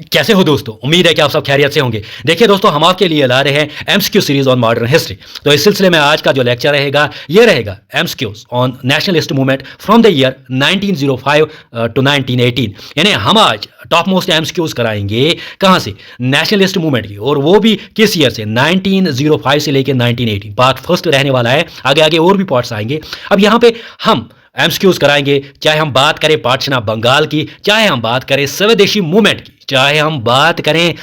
कैसे हो दोस्तों? उम्मीद है कि आप सब खैरियत से होंगे। देखिए दोस्तों, हम आपके लिए ला रहे हैं MCQ series on modern history. तो इस सिलसिले में आज का जो लेक्चर रहेगा ये रहेगा MCQs on nationalist movement from the year 1905 to 1918। यानी हम आज टॉप मोस्ट एमसीक्यूज कराएंगे कहाँ से? नेशनलिस्ट मूवमेंट की, और वो भी किस ईयर से? 1905 से लेकर 1918। पार्ट फर्स्ट रहने वाला है, आगे आगे और भी पार्ट्स आएंगे। अब यहाँ पे हम एमसीक्यूज कराएंगे, चाहे हम बात करें पाठशाला बंगाल की, चाहे हम बात करें स्वदेशी मूवमेंट की, चाहे हम बात करें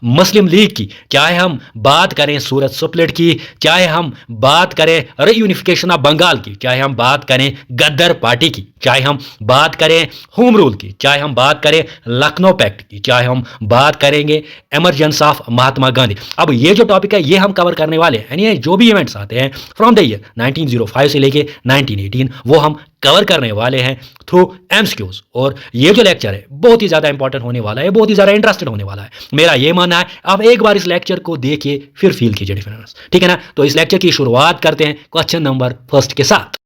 मुस्लिम लीग की, चाहे हम बात करें सूरत स्प्लिट की, चाहे हम बात करें रीयूनिफिकेशन ऑफ बंगाल की, चाहे हम बात करें गद्दर पार्टी की, चाहे हम बात करें होम रूल की, चाहे हम बात करें लखनऊ पैक्ट की, चाहे हम बात करेंगे एमरजेंस ऑफ महात्मा गांधी। अब ये जो टॉपिक है ये हम कवर करने वाले हैं, यानी जो भी इवेंट्स आते हैं फ्रॉम द ईयर 1905 से लेके 1918 वो हम कवर करने वाले हैं थ्रू एमसीक्यूज। और ये जो लेक्चर है बहुत ही ज़्यादा इंपॉर्टेंट होने वाला है, बहुत ही ज़्यादा इंटरेस्टेड होने वाला है। मेरा ये मानना है आप एक बार इस लेक्चर को देखिए फिर फील कीजिए डिफरेंस, ठीक है ना? तो इस लेक्चर की शुरुआत करते हैं क्वेश्चन नंबर फर्स्ट के साथ।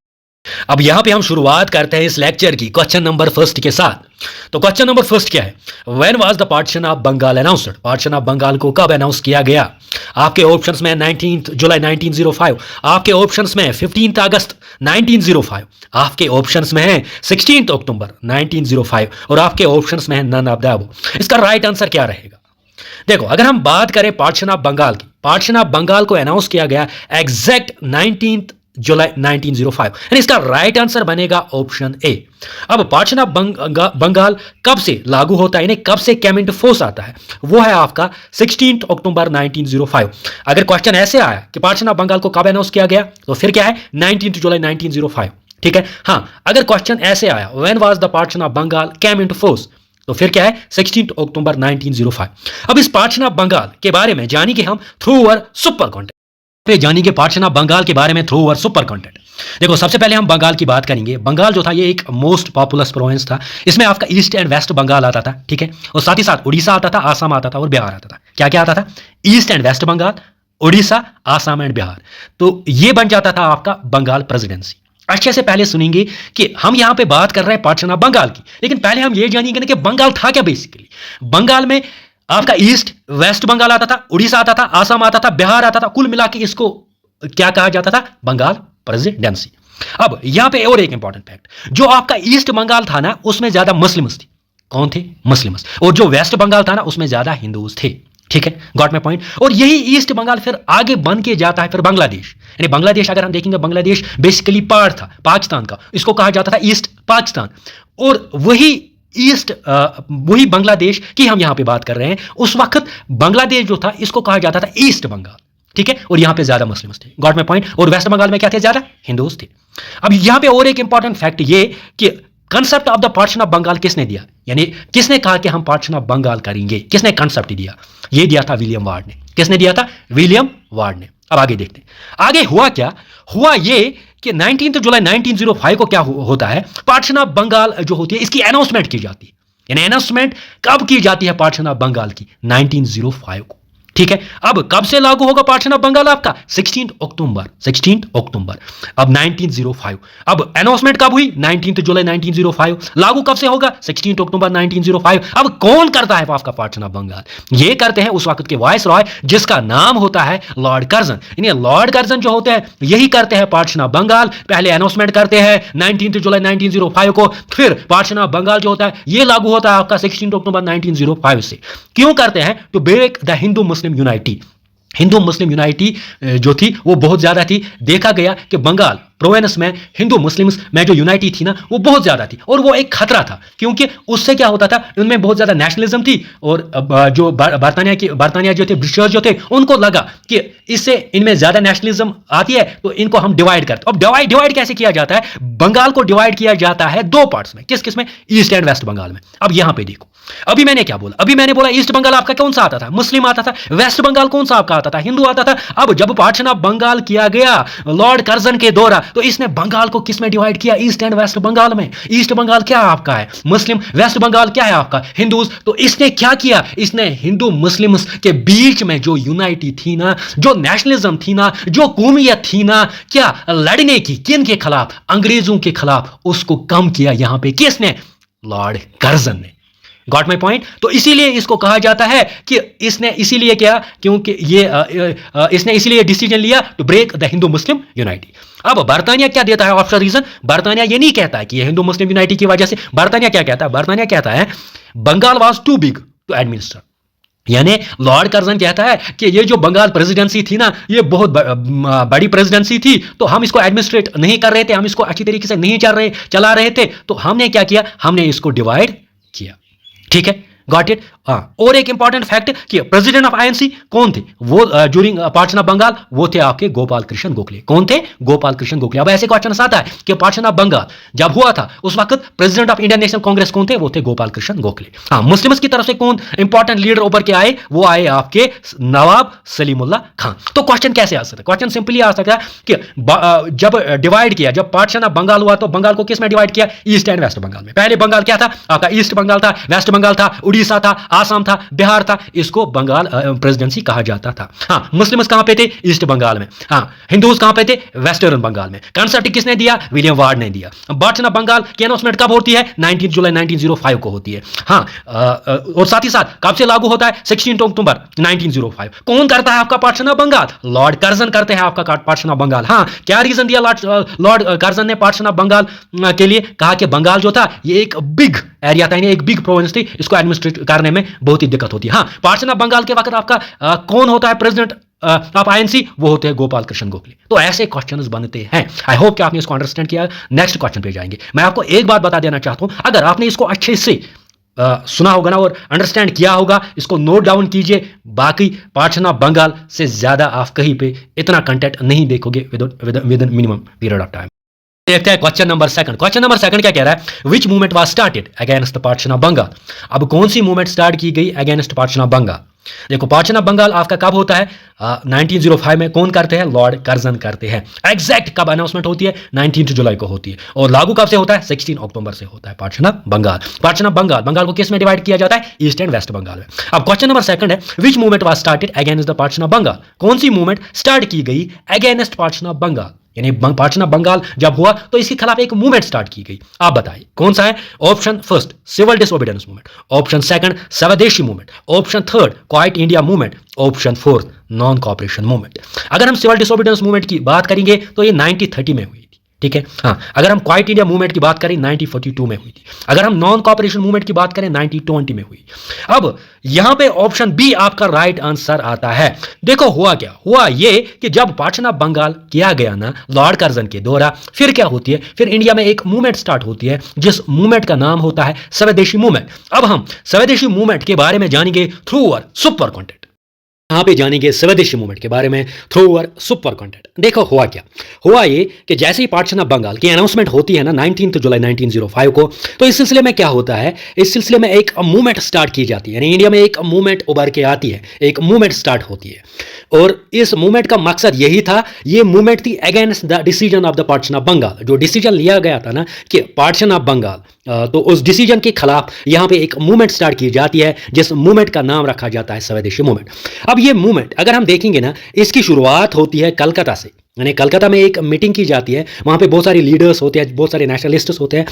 अब यहां पे हम शुरुआत करते हैं इस लेक्चर की क्वेश्चन नंबर फर्स्ट के साथ। तो क्वेश्चन नंबर फर्स्ट क्या है? When was the partition of Bengal announced? Partition of Bengal को कब अनाउंस किया गया? आपके ऑप्शंस में 19 जुलाई 1905, आपके ऑप्शंस में 15 अगस्त 1905, आपके ऑप्शंस में है 16 अक्टूबर 1905, और आपके ऑप्शंस में है नन ऑफ द अबव। इसका राइट आंसर क्या रहेगा? देखो, अगर हम बात करें पार्टीशन ऑफ बंगाल की, पार्टीशन ऑफ बंगाल को अनाउंस किया गया एग्जैक्ट 19 जुलाई 1905, यानी इसका राइट आंसर बनेगा ऑप्शन ए। अब पार्टीशन ऑफ बंगाल कब से लागू होता है, यानी कब से केम इनटू फोर्स आता है? वो है आपका 16 अक्टूबर 1905। अगर क्वेश्चन ऐसे आया कि पार्टीशन ऑफ बंगाल को कब अनाउंस किया गया, तो फिर क्या है? 19 जुलाई 1905, ठीक है। हाँ, अगर क्वेश्चन ऐसे आया when was the partition of Bengal came into force, तो फिर क्या है? 16 अक्टूबर 1905। अब इस पार्टीशन ऑफ बंगाल के बारे में जानेंगे हम थ्रू अवर सुपर कंटेंट पे, जानेंगे पार्टीशन ऑफ बंगाल के बारे में थ्रू अवर सुपर कंटेंट। देखो, सबसे पहले हम बंगाल की बात करेंगे। बंगाल जो था ये एक मोस्ट पॉपुलस प्रोविंस था। इसमें आपका ईस्ट एंड वेस्ट बंगाल आता था, ठीक है, और साथ ही साथ उड़ीसा आता था, आसाम आता था और बिहार आता था। क्या क्या आता था? East and west Bengal, Orissa, Assam and Bihar. तो ये बन जाता था आपका बंगाल प्रेसिडेंसी। अच्छे से पहले सुनेंगे कि हम यहां पे बात कर रहे हैं पार्टीशन ऑफ बंगाल की, लेकिन पहले हम ये जानेंगे ना कि बंगाल था क्या बेसिकली। बंगाल में आपका ईस्ट वेस्ट बंगाल आता था, उड़ीसा आता था, आसाम आता था, बिहार आता था। कुल मिला के इसको क्या कहा जाता था? बंगाल प्रेसिडेंसी। अब यहां पे और एक इंपॉर्टेंट फैक्ट, जो आपका ईस्ट बंगाल था ना उसमें ज्यादा मुस्लिम्स थे। कौन थे? मुस्लिम्स। और जो वेस्ट बंगाल था ना उसमें ज्यादा हिंदूज थे, ठीक है, गॉट माय पॉइंट। और यही ईस्ट बंगाल फिर आगे बन के जाता है फिर बांग्लादेश। यानी बांग्लादेश अगर हम देखेंगे, बांग्लादेश बेसिकली पार्ट था पाकिस्तान का, इसको कहा जाता था ईस्ट पाकिस्तान। और वही ईस्ट वही बांग्लादेश की हम यहां पे बात कर रहे हैं। उस वक्त बांग्लादेश जो था इसको कहा जाता था ईस्ट बंगाल, ठीक है, और यहां पे ज्यादा मुस्लिम्स थे, गॉट माय पॉइंट। और वेस्ट बंगाल में क्या थे? ज्यादा हिंदूज थे। अब यहां पे और एक इंपॉर्टेंट फैक्ट ये कि concept of the partition of Bengal किसने दिया, यानी किसने कहा कि हम पार्टीशन ऑफ बंगाल करेंगे, किसने कंसेप्ट दिया? ये दिया था विलियम वार्ड ने। किसने दिया था? विलियम वार्ड ने। अब आगे देखते हैं आगे हुआ क्या। हुआ ये कि 19 जुलाई 1905 को क्या होता है? पार्टीशन ऑफ बंगाल जो होती है इसकी अनाउंसमेंट की जाती है। यानी अनाउंसमेंट कब की जाती है पार्टीशन ऑफ बंगाल की? 1905 को, ठीक है। अब कब से लागू होगा पार्टीशन ऑफ बंगाल आपका? 16 अक्टूबर, 16 अक्टूबर अब 1905। अब अनाउंसमेंट कब हुई? 19 जुलाई 1905। लागू कब से होगा? 16 अक्टूबर 1905। अब कौन करता है आपका पार्टीशन ऑफ बंगाल? ये करते हैं उस वक्त के वाइस रॉय जिसका नाम होता है लॉर्ड कर्जन। यानी लॉर्ड कर्जन जो होते हैं यही करते हैं पार्टीशन ऑफ बंगाल। पहले अनाउंसमेंट करते हैं 19 जुलाई 1905 को, फिर पार्टीशन ऑफ बंगाल जो होता है ये लागू होता है आपका 16 अक्टूबर 1905 से। क्यों करते हैं? To break the Hindu Muslim unity. Hindu Muslim unity जो थी वो बहुत ज्यादा थी। देखा गया कि बंगाल प्रोविंस में हिंदू मुस्लिम्स में जो यूनाइटी थी ना वो बहुत ज्यादा थी, और वो एक खतरा था, क्योंकि उससे क्या होता था, उनमें बहुत ज्यादा नेशनलिज्म थी। और जो बरतानिया जो थे, ब्रिटिशर्स जो थे, उनको लगा कि इससे इनमें ज्यादा नेशनलिज्म आती है तो इनको हम डिवाइड करते। अब डिवाइड कैसे किया जाता है? बंगाल को डिवाइड किया जाता है दो पार्ट्स में। किस किस में? ईस्ट एंड वेस्ट बंगाल में। अब यहां पे देखो, अभी मैंने क्या बोला? अभी मैंने बोला ईस्ट बंगाल आपका कौन सा आता था? मुस्लिम आता था। वेस्ट बंगाल कौन सा आपका आता था? हिंदू आता था। अब जब पार्टीशन ऑफ बंगाल किया गया लॉर्ड कर्जन के द्वारा, तो इसने बंगाल को किस में डिवाइड किया? ईस्ट एंड वेस्ट बंगाल में। ईस्ट बंगाल क्या आपका है? मुस्लिम। वेस्ट बंगाल क्या है आपका? हिंदूज। तो इसने क्या किया? इसने हिंदू मुस्लिम के बीच में जो यूनाइटी थी ना, जो नेशनलिज्म थी ना, जो कौमियत थी ना, क्या लड़ने की, किन के खिलाफ? अंग्रेजों के खिलाफ, उसको कम किया। यहां पे किसने? लॉर्ड कर्जन ने। Got my point. तो इसीलिए इसको कहा जाता है कि इसने इसीलिए क्या, क्योंकि ये इसने इसीलिए डिसीजन लिया to break the Hindu Muslim unity. अब बरतानिया क्या देता है ऑप्शन रीजन? बरतानिया ये नहीं कहता है कि ये हिंदू मुस्लिम यूनाइटी की वजह से। बरतानिया क्या कहता है? बरतानिया कहता है Bengal was too big to administer. यानी लॉर्ड कर्जन कहता है कि ये जो बंगाल प्रेसिडेंसी थी ना, ये बहुत बड़ी प्रेसिडेंसी थी, तो हम इसको एडमिनिस्ट्रेट नहीं कर रहे थे, हम इसको अच्छी तरीके से नहीं चला रहे थे, तो हमने क्या किया, हमने इसको डिवाइड किया। ठीक है, गॉट इट। और एक इंपॉर्टेंट फैक्ट कि प्रेसिडेंट ऑफ आईएनसी कौन थे वो ड्यूरिंग पार्टीशन ऑफ बंगाल? वो थे आपके गोपाल कृष्ण गोखले। कौन थे? गोपाल कृष्ण गोखले। अब ऐसे क्वेश्चन आता है कि पार्टीशन ऑफ बंगाल जब हुआ था उस वक्त president of Indian national Congress कौन थे? वो थे गोपाल कृष्ण गोखले। हाँ, मुस्लिम्स की तरफ से कौन इंपॉर्टेंट लीडर उभर के आए? वो आए आपके नवाब सलीमुल्लाह खान। तो क्वेश्चन कैसे आ सकता है? क्वेश्चन सिंपली आ सकता है कि जब डिवाइड किया, जब पार्टीशन ऑफ बंगाल हुआ तो बंगाल को किस में डिवाइड किया? ईस्ट एंड वेस्ट बंगाल में। पहले बंगाल क्या था आपका? ईस्ट बंगाल था, वेस्ट बंगाल था, उड़ीसा था, आसाम था, बिहार था। इसको बंगाल प्रेसिडेंसी कहा जाता था। हाँ, मुस्लिम्स कहां पे थे? ईस्ट बंगाल में। हाँ, हिंदूज कहां पे थे? वेस्टर्न बंगाल में। कंसेप्ट किसने दिया? विलियम वार्ड ने दिया। पार्टीशन ऑफ बंगाल की अनाउंसमेंट कब होती है? 19 जुलाई 1905 को होती है। हाँ, और साथ ही साथ कब से लागू होता है? 16 अक्टूबर 1905। कौन करता है आपका partition of Bengal? Lord Curzon करते हैं आपका पार्टीशन ऑफ बंगाल। हाँ, क्या रीजन दिया लॉर्ड कर्जन ने पार्टीशन ऑफ बंगाल के लिए? कहा कि बंगाल जो था ये एक बिग एरिया था, एक बिग प्रोविंस थी, इसको एडमिनिस्ट्रेट करने में बहुत ही दिक्कत होती है। हाँ, पार्टीशन ऑफ बंगाल के वक्त आपका कौन होता है प्रेसिडेंट ऑफ आईएनसी? वो होते हैं गोपाल कृष्ण गोखले। तो ऐसे क्वेश्चंस बनते हैं। आई होप कि आपने इसको अंडरस्टैंड किया। नेक्स्ट क्वेश्चन पे जाएंगे। मैं आपको एक बात बता देना चाहता हूं, अगर आपने इसको अच्छे से सुना होगा ना और अंडरस्टैंड किया होगा, इसको नोट डाउन कीजिए। बाकी पार्टीशन ऑफ बंगाल से ज्यादा आप कहीं पे इतना कंटेंट नहीं देखोगे with minimum period of time. देखते हैं question number second. Question number second क्या कह रहा है? Which movement was started against the partition of Bengal? अब कौन सी मूवमेंट स्टार्ट की गई अगेंस्ट पार्टीशन ऑफ बंगाल? देखो, पार्टीशन ऑफ बंगाल आपका कब होता है? 1905 में। कौन करते हैं? लॉर्ड कर्जन करते हैं। एग्जैक्ट कब अनाउंसमेंट होती है? 19 जुलाई को होती है। और लागू कब से होता है? 16 अक्टूबर से होता है partition of Bengal. Partition of Bengal को किस में डिवाइड किया जाता है? ईस्ट एंड वेस्ट बंगाल में। अब क्वेश्चन नंबर सेकंड है, which movement was started against the partition of Bengal? कौन सी मूवमेंट स्टार्ट की गई अगेंस्ट पार्टीशन ऑफ बंगाल? यानी पार्टीशन ऑफ बंगाल जब हुआ तो इसके खिलाफ एक मूवमेंट स्टार्ट की गई। आप बताइए कौन सा है? Option first civil disobedience movement, option second Swadeshi movement, option third quit India movement, option fourth non cooperation movement. अगर हम सिविल डिसोबीडियंस मूवमेंट की बात करेंगे तो ये 1930 में हुई थी। ठीक है। हाँ, अगर हम क्वाइट इंडिया मूवमेंट की बात करें 1942 में हुई थी। अगर हम नॉन कॉपरेशन मूवमेंट की बात करें 1920 में हुई। अब यहां पे ऑप्शन बी आपका राइट आंसर आता है। देखो हुआ क्या, हुआ ये कि जब पार्टीशन ऑफ बंगाल किया गया ना लॉर्ड कर्जन के द्वारा, फिर क्या होती है, फिर इंडिया में एक मूवमेंट स्टार्ट होती है जिस मूवमेंट का नाम होता है स्वदेशी मूवमेंट। अब हम स्वदेशी मूवमेंट के बारे में जानेंगे थ्रू अवर सुपर कंटेंट। यहाँ पे जानेंगे स्वदेशी मूवमेंट के बारे में थ्रू अवर सुपर कंटेंट। देखो हुआ क्या, हुआ ये कि जैसे ही पार्टीशन ऑफ बंगाल की अनाउंसमेंट होती है ना 19 जुलाई 1905 को, तो इस सिलसिले में क्या होता है, इस सिलसिले में एक मूवमेंट स्टार्ट की जाती है। यानी इंडिया में एक मूवमेंट उभर के आती है, एक मूवमेंट स्टार्ट होती है। और इस मूवमेंट का मकसद यही था, ये मूवमेंट थी against the decision of the partition of Bengal. जो डिसीजन लिया गया था ना कि पार्टीशन ऑफ बंगाल, तो उस डिसीजन के खिलाफ यहाँ पे एक मूवमेंट स्टार्ट की जाती है जिस मूवमेंट का नाम रखा जाता है स्वदेशी मूवमेंट। अब ये मूवमेंट अगर हम देखेंगे ना, इसकी शुरुआत होती है कलकत्ता से। यानी कलकत्ता में एक मीटिंग की जाती है, वहाँ पे बहुत सारे लीडर्स होते हैं, बहुत सारे नेशनलिस्ट्स होते हैं,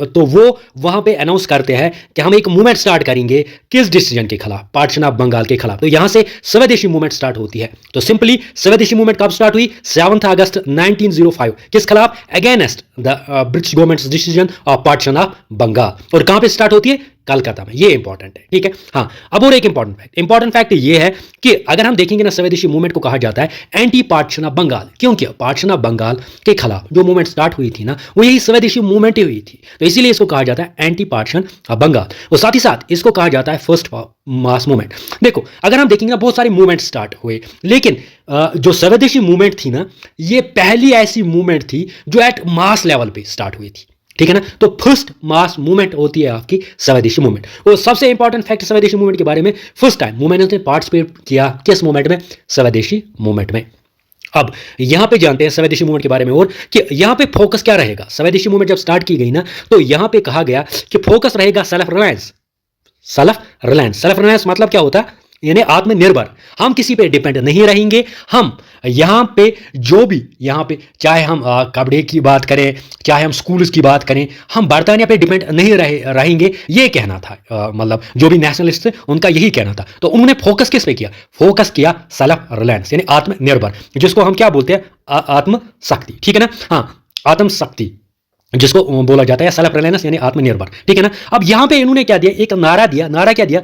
तो वो वहाँ पे अनाउंस करते हैं कि हम एक मूवमेंट स्टार्ट करेंगे किस डिसीजन के खिलाफ, पार्टीशन ऑफ बंगाल के खिलाफ। तो यहाँ से स्वदेशी मूवमेंट स्टार्ट होती है। तो सिंपली स्वदेशी मूवमेंट कब स्टार्ट हुई? 7 अगस्त 1905। किस खिलाफ? Against the British government's decision of partition of Bengal. और कहाँ पे स्टार्ट होती है? कलकत्ता में। ये इंपॉर्टेंट है, ठीक है। हाँ, अब और एक इंपॉर्टेंट फैक्ट ये है कि अगर हम देखेंगे ना, स्वदेशी मूवमेंट को कहा जाता है एंटी पार्टीशन ऑफ बंगाल। क्योंकि पार्टीशन ऑफ बंगाल के खिलाफ जो मूवमेंट स्टार्ट हुई थी ना, वो यही स्वदेशी मूवमेंट ही हुई थी, तो इसीलिए इसको कहा जाता है एंटी पार्टीशन ऑफ बंगाल। और साथ ही साथ इसको कहा जाता है फर्स्ट मास मूवमेंट। देखो अगर हम देखेंगे ना, बहुत सारे मूवमेंट स्टार्ट हुए, लेकिन जो स्वदेशी मूवमेंट थी ना, ये पहली ऐसी मूवमेंट थी जो एट मास लेवल पे स्टार्ट हुई थी, ठीक है ना। तो फर्स्ट मास मूवमेंट होती है आपकी स्वदेशी मूवमेंट। और सबसे इंपॉर्टेंट फैक्ट स्वदेशी मूवमेंट के बारे में, फर्स्ट टाइम मूवमेंट ने पार्टिसिपेट किया किस मूवमेंट में? स्वदेशी मूवमेंट में। अब यहां पे जानते हैं स्वदेशी मूवमेंट के बारे में और कि यहां पे फोकस क्या रहेगा। स्वदेशी मूवमेंट जब स्टार्ट की गई ना, तो यहां पे कहा गया कि फोकस रहेगा सेल्फ रिलायंस। सेल्फ रिलायंस मतलब क्या होता है? यानी आत्मनिर्भर, हम किसी पे डिपेंड नहीं रहेंगे। हम यहाँ पे जो भी यहाँ पे चाहे हम कपड़े की बात करें, चाहे हम स्कूल्स की बात करें, हम बरतानिया पे डिपेंड नहीं रहेंगे, ये कहना था। मतलब जो भी नेशनलिस्ट थे उनका यही कहना था। तो उन्होंने फोकस किस पे किया? फोकस किया सेल्फ रिलायंस यानी आत्मनिर्भर, जिसको हम क्या बोलते हैं? आत्मशक्ति, ठीक है ना? हाँ, आत्मशक्ति जिसको बोला जाता है सेल्फ रिलायंस यानी आत्मनिर्भर, ठीक है ना? अब यहां पे इन्होंने क्या दिया? एक नारा दिया। नारा क्या दिया?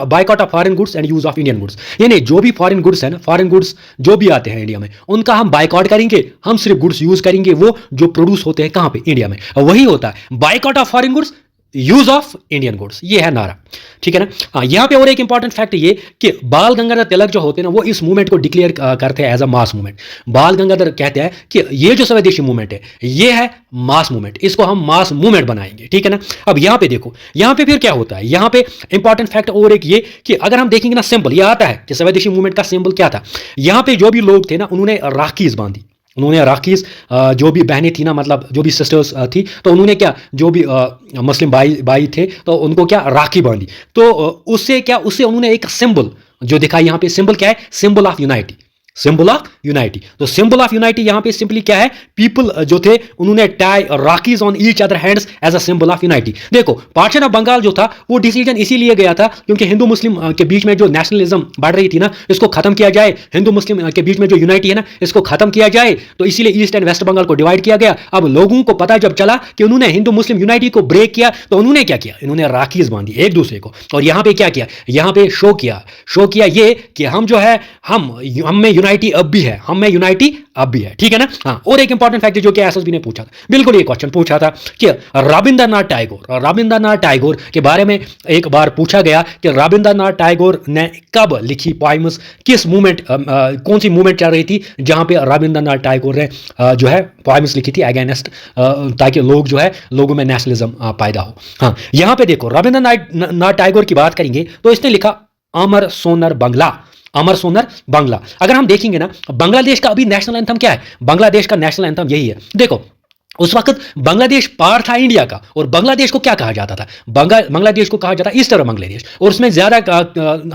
Boycott of foreign goods and use of Indian goods, यानी जो भी फॉरेन गुड्स है ना, फॉरेन गुड्स जो भी आते हैं इंडिया में, उनका हम बायकॉट करेंगे, हम सिर्फ गुड्स यूज करेंगे वो जो प्रोड्यूस होते हैं कहां पे? इंडिया में। वही होता है boycott of foreign goods, use of Indian goods, ये है नारा, ठीक है ना? हाँ, यहां पे और एक इंपॉर्टेंट फैक्ट ये कि बाल गंगाधर तिलक जो होते हैं ना, वो इस मूवमेंट को डिक्लेयर करते हैं एज अ मास मूवमेंट। बाल गंगाधर कहते हैं कि ये जो स्वदेशी मूवमेंट है ये है मास मूवमेंट, इसको हम मास मूवमेंट बनाएंगे, ठीक है ना? अब यहां पे देखो, यहां पे फिर क्या होता है? यहां पे इंपॉर्टेंट फैक्ट और एक ये कि अगर हम देखेंगे ना, सिंबल ये आता है कि स्वदेशी मूवमेंट का सिंबल क्या था। यहां पे जो भी लोग थे ना, उन्होंने राखीज बांधी, उन्होंने राखीज, जो भी बहनें थी ना, मतलब जो भी सिस्टर्स थी, तो उन्होंने क्या, जो भी मुस्लिम भाई थे, तो उनको क्या राखी बांधी। तो उससे क्या, उससे उन्होंने एक सिंबल जो दिखा। यहाँ पे सिंबल क्या है? Symbol of unity, symbol of unity. तो सिंबल ऑफ यूनाइटी यहां पे सिंपली क्या है? पीपल जो थे उन्होंने tie rakhis on each other hands as a symbol of unity. देखो, पार्टीशन ऑफ बंगाल जो था वो डिसीजन इसीलिए गया था क्योंकि हिंदू मुस्लिम के बीच में जो नेशनलिज्म बढ़ रही थी ना, इसको खत्म किया जाए, हिंदू मुस्लिम के बीच में जो यूनाइटी है ना, इसको खत्म किया जाए। तो इसीलिए ईस्ट एंड वेस्ट बंगाल को डिवाइड किया गया। अब लोगों को पता जब चला कि उन्होंने हिंदू मुस्लिम यूनाइटी को ब्रेक किया, तो उन्होंने क्या किया? इन्होंने राखीज बांधी एक दूसरे को। और यहां पे क्या किया? यहां पे शो किया ये कि हम जो है, हम में यूनाइटी अब भी है, हम में यूनाइटी अब भी है, ठीक है ना? हाँ, और एक इंपॉर्टेंट फैक्ट जो कि एसएसबी ने पूछा था, बिल्कुल ये क्वेश्चन पूछा था कि रविंद्रनाथ टैगोर के बारे में एक बार पूछा गया कि रविंद्रनाथ टैगोर ने कब लिखी पोइम्स, किस मूवमेंट, कौन सी मूवमेंट चल रही थी जहां पे रविंद्रनाथ टैगोर ने जो है पोइम्स लिखी थी अगेंस्ट, ताकि लोग जो है, लोगों में नेशनलिज्म पैदा हो। हाँ, यहां पे देखो, रविंद्रनाथ टैगोर की बात करेंगे तो इसने लिखा अमर सोनर बंगला, अमर सोनर बांग्ला। अगर हम देखेंगे ना, बांग्लादेश का अभी नेशनल एंथम क्या है? बांग्लादेश का नेशनल एंथम यही है। देखो, उस वक्त बांग्लादेश पार्ट था इंडिया का, और बांग्लादेश को क्या कहा जाता था? बांग्लादेश को कहा जाता ईस्टर्न बांग्लादेश, और उसमें ज्यादा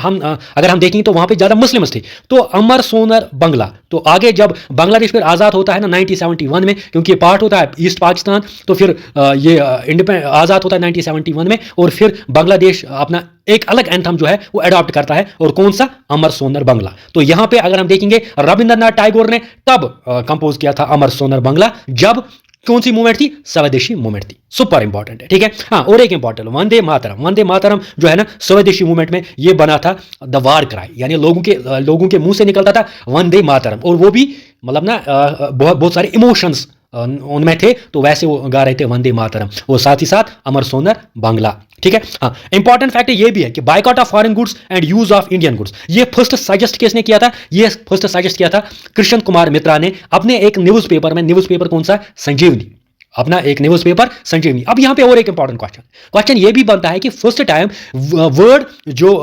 हम अगर हम देखेंगे तो वहां पे ज्यादा मुस्लिम्स थे। तो अमर सोनर बांग्ला, तो आगे जब बांग्लादेश फिर आज़ाद होता है ना 1971 में, क्योंकि ये पार्ट होता है ईस्ट पाकिस्तान, तो फिर ये आज़ाद होता है 1971 में, और फिर बांग्लादेश अपना एक अलग एंथम जो है वो अडॉप्ट करता है, और कौन सा? अमर सोनर बांग्ला। तो यहां पे अगर हम देखेंगे, रविंद्रनाथ टैगोर ने कब कंपोज किया था अमर सोनर बांग्ला? जब कौन सी मूवमेंट थी? स्वदेशी मूवमेंट थी। सुपर इंपॉर्टेंट है, ठीक है? हाँ, और एक इंपॉर्टेंट, वंदे मातरम। वंदे मातरम जो है ना, स्वदेशी मूवमेंट में ये बना था द वार क्राई, यानी लोगों के मुंह से निकलता था वंदे मातरम, और वो भी मतलब ना बहुत सारे इमोशंस उनमें थे, तो वैसे वो गा रहे थे वंदे मातरम, वो साथ ही साथ अमर सोनर बांग्ला, ठीक है? हाँ, इंपॉर्टेंट फैक्ट ये भी है कि boycott of foreign goods and use of Indian goods, ये फर्स्ट सजेस्ट किसने किया था? ये फर्स्ट सजेस्ट किया था कृष्ण कुमार मित्रा ने अपने एक न्यूज़पेपर में। न्यूज़पेपर कौन सा? संजीवनी, अपना एक न्यूज़पेपर संजीवनी। अब यहां पे और एक इंपॉर्टेंट क्वेश्चन ये भी बनता है कि फर्स्ट टाइम वर्ड जो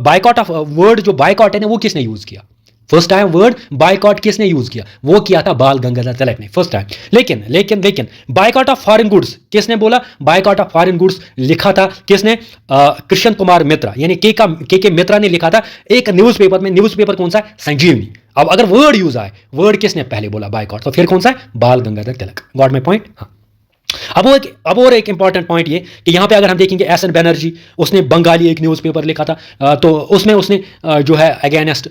बायकॉट है ना, वो किसने यूज किया? फर्स्ट टाइम वर्ड बायकॉट किसने यूज किया? वो किया था बाल गंगाधर तिलक ने, फर्स्ट टाइम। लेकिन बायकॉट ऑफ फॉरेन गुड्स किसने बोला? बायकॉट ऑफ फॉरेन गुड्स लिखा था किसने? कृष्ण कुमार मित्रा, यानी के मित्रा ने लिखा था एक न्यूज़पेपर में। न्यूज़पेपर कौन सा है? संजीवनी। अब अगर वर्ड यूज आए, वर्ड किसने पहले बोला? बायकॉट, तो फिर कौन सा है? Bal Gangadhar Tilak. Got my point? हाँ। अब और एक इंपॉर्टेंट पॉइंट ये कि यहां पे अगर हम देखेंगे, एस एन बैनर्जी, उसने बंगाली एक न्यूज़पेपर लिखा था, तो उसमें उसने जो है अगेंस्ट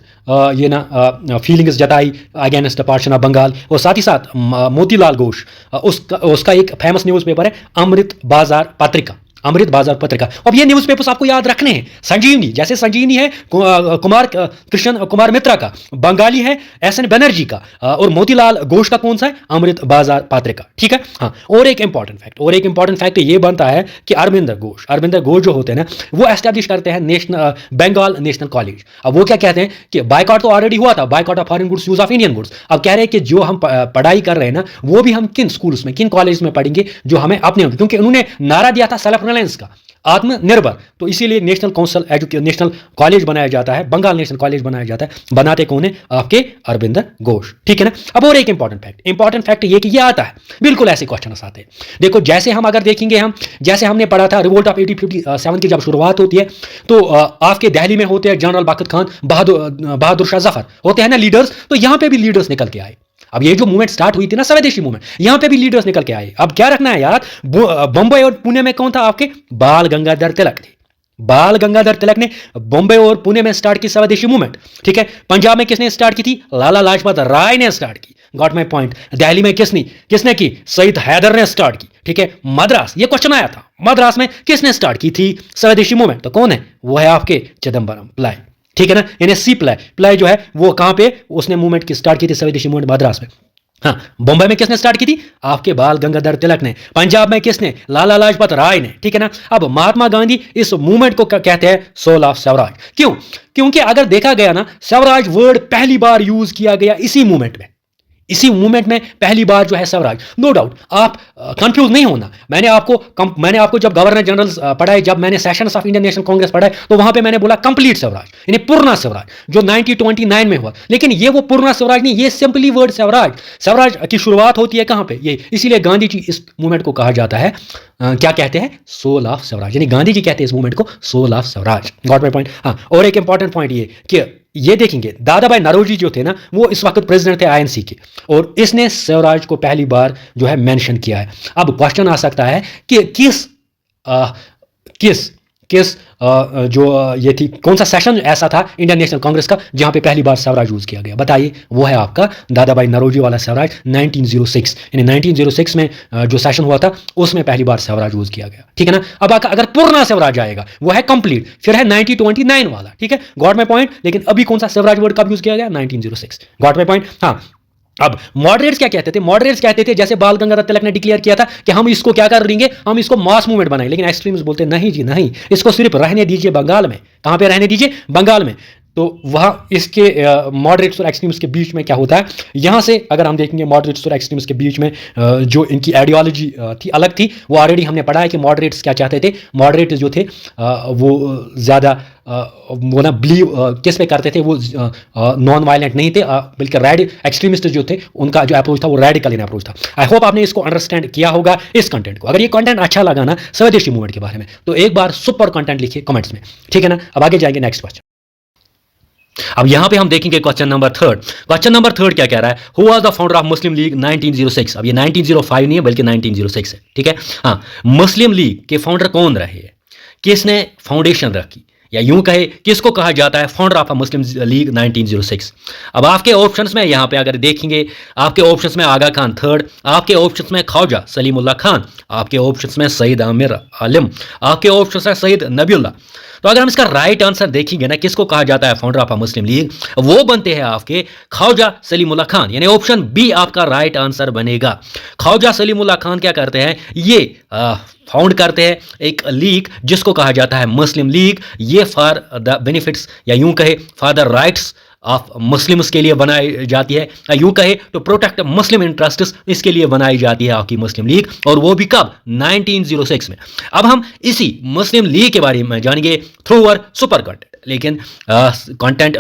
ये ना फीलिंग्स जताई against the partition of Bengal. और साथ ही साथ मोतीलाल घोष, उसका एक फेमस न्यूज़पेपर है अमृत बाजार पत्रिका, अमृत बाजार पत्रिका। अब ये न्यूज़पेपर्स आपको याद रखने हैं। संजीवनी, जैसे संजीवनी है कृष्ण कुमार मित्रा का, बंगाली है एस एन बनर्जी का, और मोतीलाल घोष का कौन सा है? अमृत बाजार पत्रिका, ठीक है? हाँ, और एक इंपॉर्टेंट फैक्ट ये बनता है कि अरविंदर घोष जो होते हैं ना, वो एस्टैब्लिश करते हैं बंगाल नेशनल कॉलेज। अब वो क्या कहते हैं कि बायकॉट तो ऑलरेडी हुआ था, boycott of foreign goods, use of Indian goods. अब कह रहे हैं कि जो हम पढ़ाई कर रहे हैं ना, वो भी हम किन स्कूल्स में, किन कॉलेज में पढ़ेंगे जो हमें अपने, क्योंकि उन्होंने नारा दिया था सेल्फ रिलायंस का, आत्मनिर्भर। तो इसीलिए नेशनल काउंसिल नेशनल कॉलेज बनाया जाता है, बंगाल नेशनल कॉलेज बनाया जाता है। बनाते कौन है? आपके अरविंद घोष, ठीक है ना। अब और एक इंपॉर्टेंट फैक्ट ये कि ये आता है, बिल्कुल ऐसे क्वेश्चन आते हैं। देखो जैसे हम अगर देखेंगे, हम जैसे हमने पढ़ा था रिवोल्ट ऑफ 1857 की जब शुरुआत होती है तो आपके दिल्ली में होते हैं जनरल बख्त खान, बहादुर शाह जफर होते हैं ना लीडर्स। तो यहां पे भी लीडर्स निकल के आए। अब ये जो मूवमेंट स्टार्ट हुई थी ना, स्वदेशी मूवमेंट, यहां पे भी लीडर्स निकल के आए। अब क्या रखना है यार, बंबई और पुणे में कौन था? आपके बाल गंगाधर तिलक थे। बाल गंगाधर तिलक ने बॉम्बे और पुणे में स्टार्ट की स्वदेशी मूवमेंट, ठीक है। पंजाब में किसने स्टार्ट की थी? लाला लाजपत राय ने स्टार्ट की। Got my point. दिल्ली में किसने की? सईद हैदर ने स्टार्ट की, ठीक है। मद्रास, ये क्वेश्चन आया था, मद्रास में किसने स्टार्ट की थी स्वदेशी मूवमेंट? तो कौन है? वो है आपके चिदम्बरम पिल्लाई, ठीक है ना। यानी सी पिल्लाई जो है वो कहां पे उसने मूवमेंट की स्टार्ट की थी? स्वदेशी मूवमेंट मद्रास में। हाँ, बंबई में किसने स्टार्ट की थी? आपके बाल गंगाधर तिलक ने। पंजाब में किसने? लाला लाजपत राय ने, ठीक है ना। अब महात्मा गांधी इस मूवमेंट को कहते हैं सोल ऑफ स्वराज। क्यों? क्योंकि अगर देखा गया ना, स्वराज वर्ड पहली बार यूज किया गया इसी मूवमेंट में। इसी मूवमेंट में पहली बार जो है स्वराज। नो डाउट, आप कंफ्यूज नहीं होना। मैंने आपको जब गवर्नर जनरल पढ़ाए, जब मैंने sessions of Indian national Congress पढ़ाए, तो वहां पे मैंने बोला कंप्लीट स्वराज, यानी पूर्ण स्वराज, जो 1929 में हुआ। लेकिन ये वो पूर्ण स्वराज नहीं, ये सिंपली वर्ड स्वराज। स्वराज की शुरुआत होती है कहां पे? ये इसीलिए गांधी जी इस मूवमेंट को कहा जाता है क्या कहते हैं? Soul of swaraj. यानी गांधी जी कहते हैं इस मूवमेंट को soul of swaraj. Got my point. हाँ, और एक इंपॉर्टेंट पॉइंट ये कि ये देखेंगे, दादा भाई नौरोजी जो थे ना, वो इस वक्त प्रेसिडेंट थे आईएनसी के, और इसने स्वराज को पहली बार जो है मेंशन किया है। अब क्वेश्चन आ सकता है कि किस जो ये थी, कौन सा सेशन ऐसा था इंडियन नेशनल कांग्रेस का जहां पे पहली बार स्वराज यूज किया गया? बताइए। वो है आपका दादा भाई नौरोजी वाला स्वराज 1906। यानी 1906 में जो सेशन हुआ था उसमें पहली बार स्वराज यूज किया गया, ठीक है ना। अब अगर पूर्ण स्वराज आएगा वो है कंप्लीट, फिर है 1929 वाला, ठीक है। Got my point. लेकिन अभी कौन सा स्वराज वर्ड कब यूज किया गया? 1906। Got my point. हाँ, अब मॉडरेट्स क्या कहते थे? मॉडरेट्स कहते थे, जैसे बाल गंगाधर तिलक ने डिक्लेयर किया था कि हम इसको क्या कर देंगे, हम इसको मास मूवमेंट बनाएंगे। लेकिन एक्सट्रीमिस्ट बोलते नहीं जी नहीं, इसको सिर्फ रहने दीजिए बंगाल में। कहां पे रहने दीजिए? बंगाल में। तो वहां इसके मॉडरेट्स और एक्सट्रीमिस्ट के बीच में क्या होता है, यहां से अगर हम देखेंगे मॉडरेट्स और एक्सट्रीमिस्ट के बीच में जो इनकी आइडियोलॉजी थी अलग थी। वो ऑलरेडी हमने पढ़ा है कि मॉडरेट्स क्या चाहते थे। मॉडरेट्स जो थे वो ज़्यादा वो ना बिलीव किस में करते थे, वो नॉन वायलेंट नहीं थे, बल्कि एक्सट्रीमिस्ट जो थे उनका जो अप्रोच था वो रेडिकल इन अप्रोच था। आई होप आपने इसको अंडरस्टैंड किया होगा इस कंटेंट को। अगर ये कंटेंट अच्छा लगा ना स्वदेशी मूवमेंट के बारे में, तो एक बार सुपर कंटेंट लिखिए कमेंट्स में, ठीक है ना। अब आगे जाएंगे नेक्स्ट क्वेश्चन। अब यहां पे हम देखेंगे question number third. Question number third क्या कह रहा है? Who was the founder of Muslim league 1906? अब ये 1905 नहीं है बल्कि 1906 है, ठीक है। हाँ, मुस्लिम लीग के फाउंडर कौन रहे? किसने फाउंडेशन रखी, या यूं कहे किसको कहा जाता है फाउंडर ऑफ मुस्लिम लीग 1906? अब आपके ऑप्शंस में यहां पे अगर देखेंगे, आपके ऑप्शंस में आगा खान थर्ड, आपके ऑप्शंस में ख्वाजा सलीमुल्लाह खान, आपके ऑप्शंस में सईद आमिर आलिम, आपके ऑप्शंस में सईद नबीउल्लाह। तो अगर हम इसका राइट आंसर देखेंगे ना, किसको कहा जाता है फाउंडर ऑफ मुस्लिम लीग, वो बनते हैं आपके ख्वाजा सलीमुल्लाह खान। यानी ऑप्शन बी आपका राइट आंसर बनेगा। ख्वाजा सलीमुल्लाह खान क्या करते हैं? ये फाउंड करते हैं एक लीग जिसको कहा जाता है मुस्लिम लीग। ये फॉर द बेनिफिट्स, या यूं कहे for the rights of Muslims के लिए बनाई जाती है, यूं कहे टू प्रोटेक्ट मुस्लिम इंटरेस्ट्स, इसके लिए बनाई जाती है आपकी मुस्लिम लीग। और वो भी कब? 1906 में। अब हम इसी मुस्लिम लीग के बारे में जानेंगे थ्रू अवर सुपर कंटेंट। लेकिन कंटेंट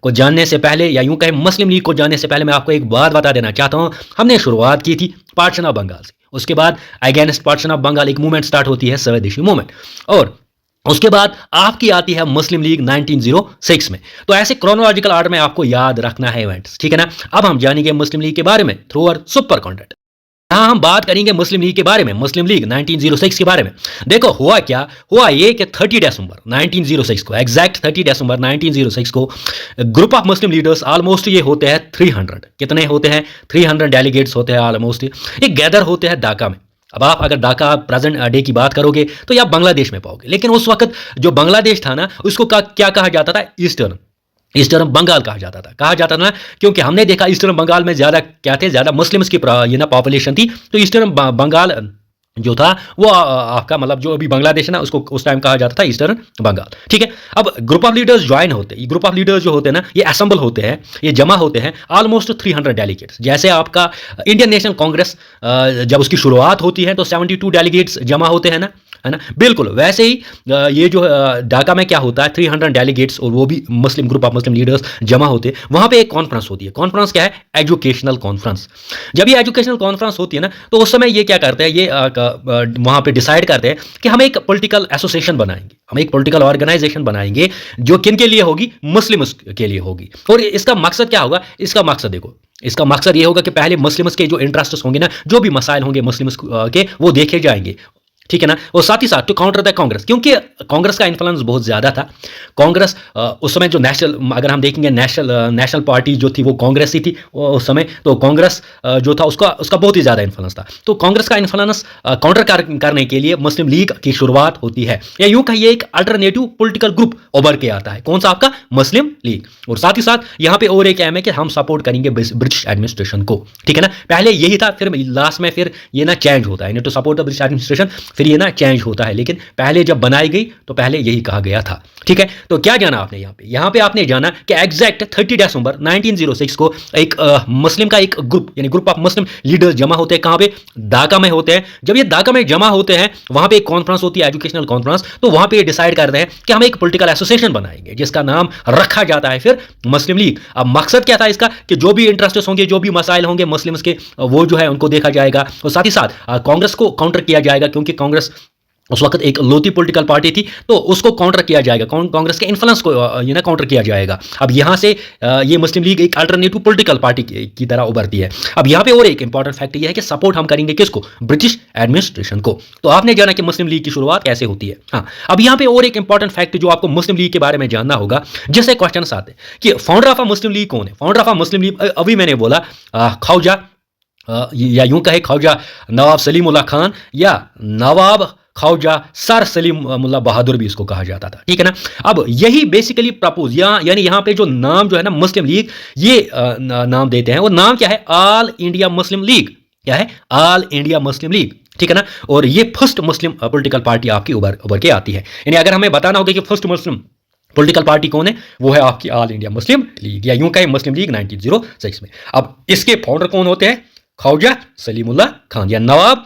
को जानने से पहले, या यूं कहे मुस्लिम लीग को जानने से पहले, मैं आपको एक बात बता देना चाहता हूं। हमने शुरुआत की थी पार्टीशन ऑफ बंगाल से, उसके बाद अगेंस्ट पार्टीशन ऑफ बंगाल एक मूवमेंट स्टार्ट होती है स्वदेशी मूवमेंट, और उसके बाद आपकी आती है मुस्लिम लीग 1906 में। तो ऐसे क्रोनोलॉजिकल ऑर्डर में आपको याद रखना है इवेंट्स, ठीक है ना। अब हम जानेंगे मुस्लिम लीग के बारे में थ्रू अवर सुपर कंटेंट। यहां हम बात करेंगे मुस्लिम लीग के बारे में, मुस्लिम लीग 1906 के बारे में। देखो हुआ क्या, हुआ ये कि 30 दिसंबर 1906 को, एग्जैक्ट 30 दिसंबर 1906 को group of Muslim leaders, almost ये होते हैं 300, कितने होते हैं? 300 डेलीगेट्स होते हैं ऑलमोस्ट, ये गैदर होते हैं ढाका में। अब आप अगर ढाका प्रेजेंट डे की बात करोगे तो ये आप बांग्लादेश में पाओगे, लेकिन उस वक्त जो बांग्लादेश था ना, उसको क्या कहा जाता था? ईस्टर्न बंगाल कहा जाता था ना, क्योंकि हमने देखा ईस्टर्न बंगाल में ज्यादा क्या थे, ज्यादा मुस्लिम्स की ये ना पॉपुलेशन थी। तो ईस्टर्न बंगाल जो था वो आपका मतलब जो अभी बांग्लादेश है ना, उसको उस टाइम कहा जाता था ईस्टर्न बंगाल, ठीक है। अब ग्रुप ऑफ लीडर्स ज्वाइन होते हैं, ग्रुप ऑफ लीडर्स जो होते हैं ना, ये असेंबल होते हैं, ये जमा होते हैं ऑलमोस्ट 300 डेलीगेट्स। जैसे आपका इंडियन नेशनल कांग्रेस जब उसकी शुरुआत होती है तो 72 डेलीगेट्स जमा होते हैं ना, है ना। बिल्कुल वैसे ही ये जो ढाका में क्या होता है, 300 डेलीगेट्स और वो भी मुस्लिम ग्रुप ऑफ मुस्लिम लीडर्स जमा होते हैं, वहाँ पे एक कॉन्फ्रेंस होती है। कॉन्फ्रेंस क्या है? Educational conference. जब ये एजुकेशनल कॉन्फ्रेंस होती है ना, तो उस समय ये क्या करते हैं, ये वहाँ पे डिसाइड करते हैं कि हम एक पॉलिटिकल एसोसिएशन बनाएंगे, हम एक पॉलिटिकल ऑर्गेनाइजेशन बनाएंगे जो किन के लिए होगी? मुस्लिम के लिए होगी। और इसका मकसद क्या होगा? इसका मकसद देखो, इसका मकसद ये होगा कि पहले मुस्लिम्स के जो इंटरेस्ट होंगे ना, जो भी मसाइल होंगे मुस्लिम्स के, वो देखे जाएंगे, ठीक है ना। और साथ ही साथ टू काउंटर द कांग्रेस, क्योंकि कांग्रेस का इन्फ्लुएंस बहुत ज़्यादा था। कांग्रेस उस समय जो नेशनल, अगर हम देखेंगे नेशनल पार्टी जो थी वो कांग्रेस ही थी उस समय, तो कांग्रेस जो था उसका बहुत ही ज़्यादा इन्फ्लुएंस था। तो कांग्रेस का इन्फ्लुएंस काउंटर करने के लिए मुस्लिम लीग की शुरुआत होती है, या यूं कहिए एक अल्टरनेटिव पॉलिटिकल ग्रुप उभर के आता है। कौन सा? आपका मुस्लिम लीग। और साथ ही साथ यहाँ पे और एक एम है कि हम सपोर्ट करेंगे ब्रिटिश एडमिनिस्ट्रेशन को, ठीक है ना। पहले यही था, फिर लास्ट में फिर ये ना चेंज होता है, to support the British administration, फिर ये ना चेंज होता है। लेकिन पहले जब बनाई गई तो पहले यही कहा गया था, ठीक है। तो क्या जाना आपने यहाँ पे आपने जाना कि एग्जैक्ट 30 दिसंबर 1906 को एक मुस्लिम का एक ग्रुप, यानी ग्रुप ऑफ मुस्लिम लीडर्स जमा होते हैं। कहां पे? ढाका में होते हैं। जब ये ढाका में जमा होते हैं, वहां पे एक कॉन्फ्रेंस होती है, एजुकेशनल कॉन्फ्रेंस। तो वहां पे ये डिसाइड करते हैं कि हम एक पॉलिटिकल एसोसिएशन बनाएंगे, जिसका नाम रखा जाता है फिर मुस्लिम लीग। अब मकसद क्या था इसका? कि जो भी इंटरेस्ट होंगे, जो भी मसाइल होंगे मुस्लिम्स के, वो जो है उनको देखा जाएगा। और साथ ही साथ कांग्रेस को काउंटर किया जाएगा, क्योंकि कांग्रेस उस वक्त एक लोधी पॉलिटिकल पार्टी थी, तो उसको काउंटर किया जाएगा, कांग्रेस के इन्फ्लुएंस को ये ना काउंटर किया जाएगा। अब यहां से ये मुस्लिम लीग एक अल्टरनेटिव पॉलिटिकल पार्टी की तरह उभरती है। अब यहां पे और एक इंपॉर्टेंट फैक्ट ये है कि सपोर्ट हम करेंगे किसको? ब्रिटिश एडमिनिस्ट्रेशन को। तो आपने जाना कि मुस्लिम लीग की शुरुआत कैसे होती है। हाँ, अब यहां पे और एक इंपॉर्टेंट फैक्ट जो आपको मुस्लिम लीग के बारे में जानना होगा, जिससे क्वेश्चन आते हैं कि founder of a Muslim league कौन है? Founder of a Muslim league, अभी मैंने बोला ख्वाजा, या यूं कहे ख्वाजा नवाब सलीमुल्लाह खान, या नवाब ख्वाजा सर सलीमुल्लाह बहादुर भी इसको कहा जाता था, ठीक है ना। अब यही बेसिकली प्रपोज, यानी यहाँ पे जो नाम जो है ना मुस्लिम लीग, ये नाम देते हैं। वो नाम क्या है? All India Muslim league. क्या है? ऑल इंडिया मुस्लिम लीग, ठीक है ना। और ये फर्स्ट मुस्लिम पॉलिटिकल पार्टी आपकी उभर के आती है। यानी अगर हमें बताना होगा कि फर्स्ट मुस्लिम पॉलिटिकल पार्टी कौन है, वो है आपकी ऑल इंडिया मुस्लिम लीग, या यूं कहें मुस्लिम लीग 1906 में। अब इसके फाउंडर कौन होते हैं? ख्वाजा सलीमुल्लाह खान, या नवाब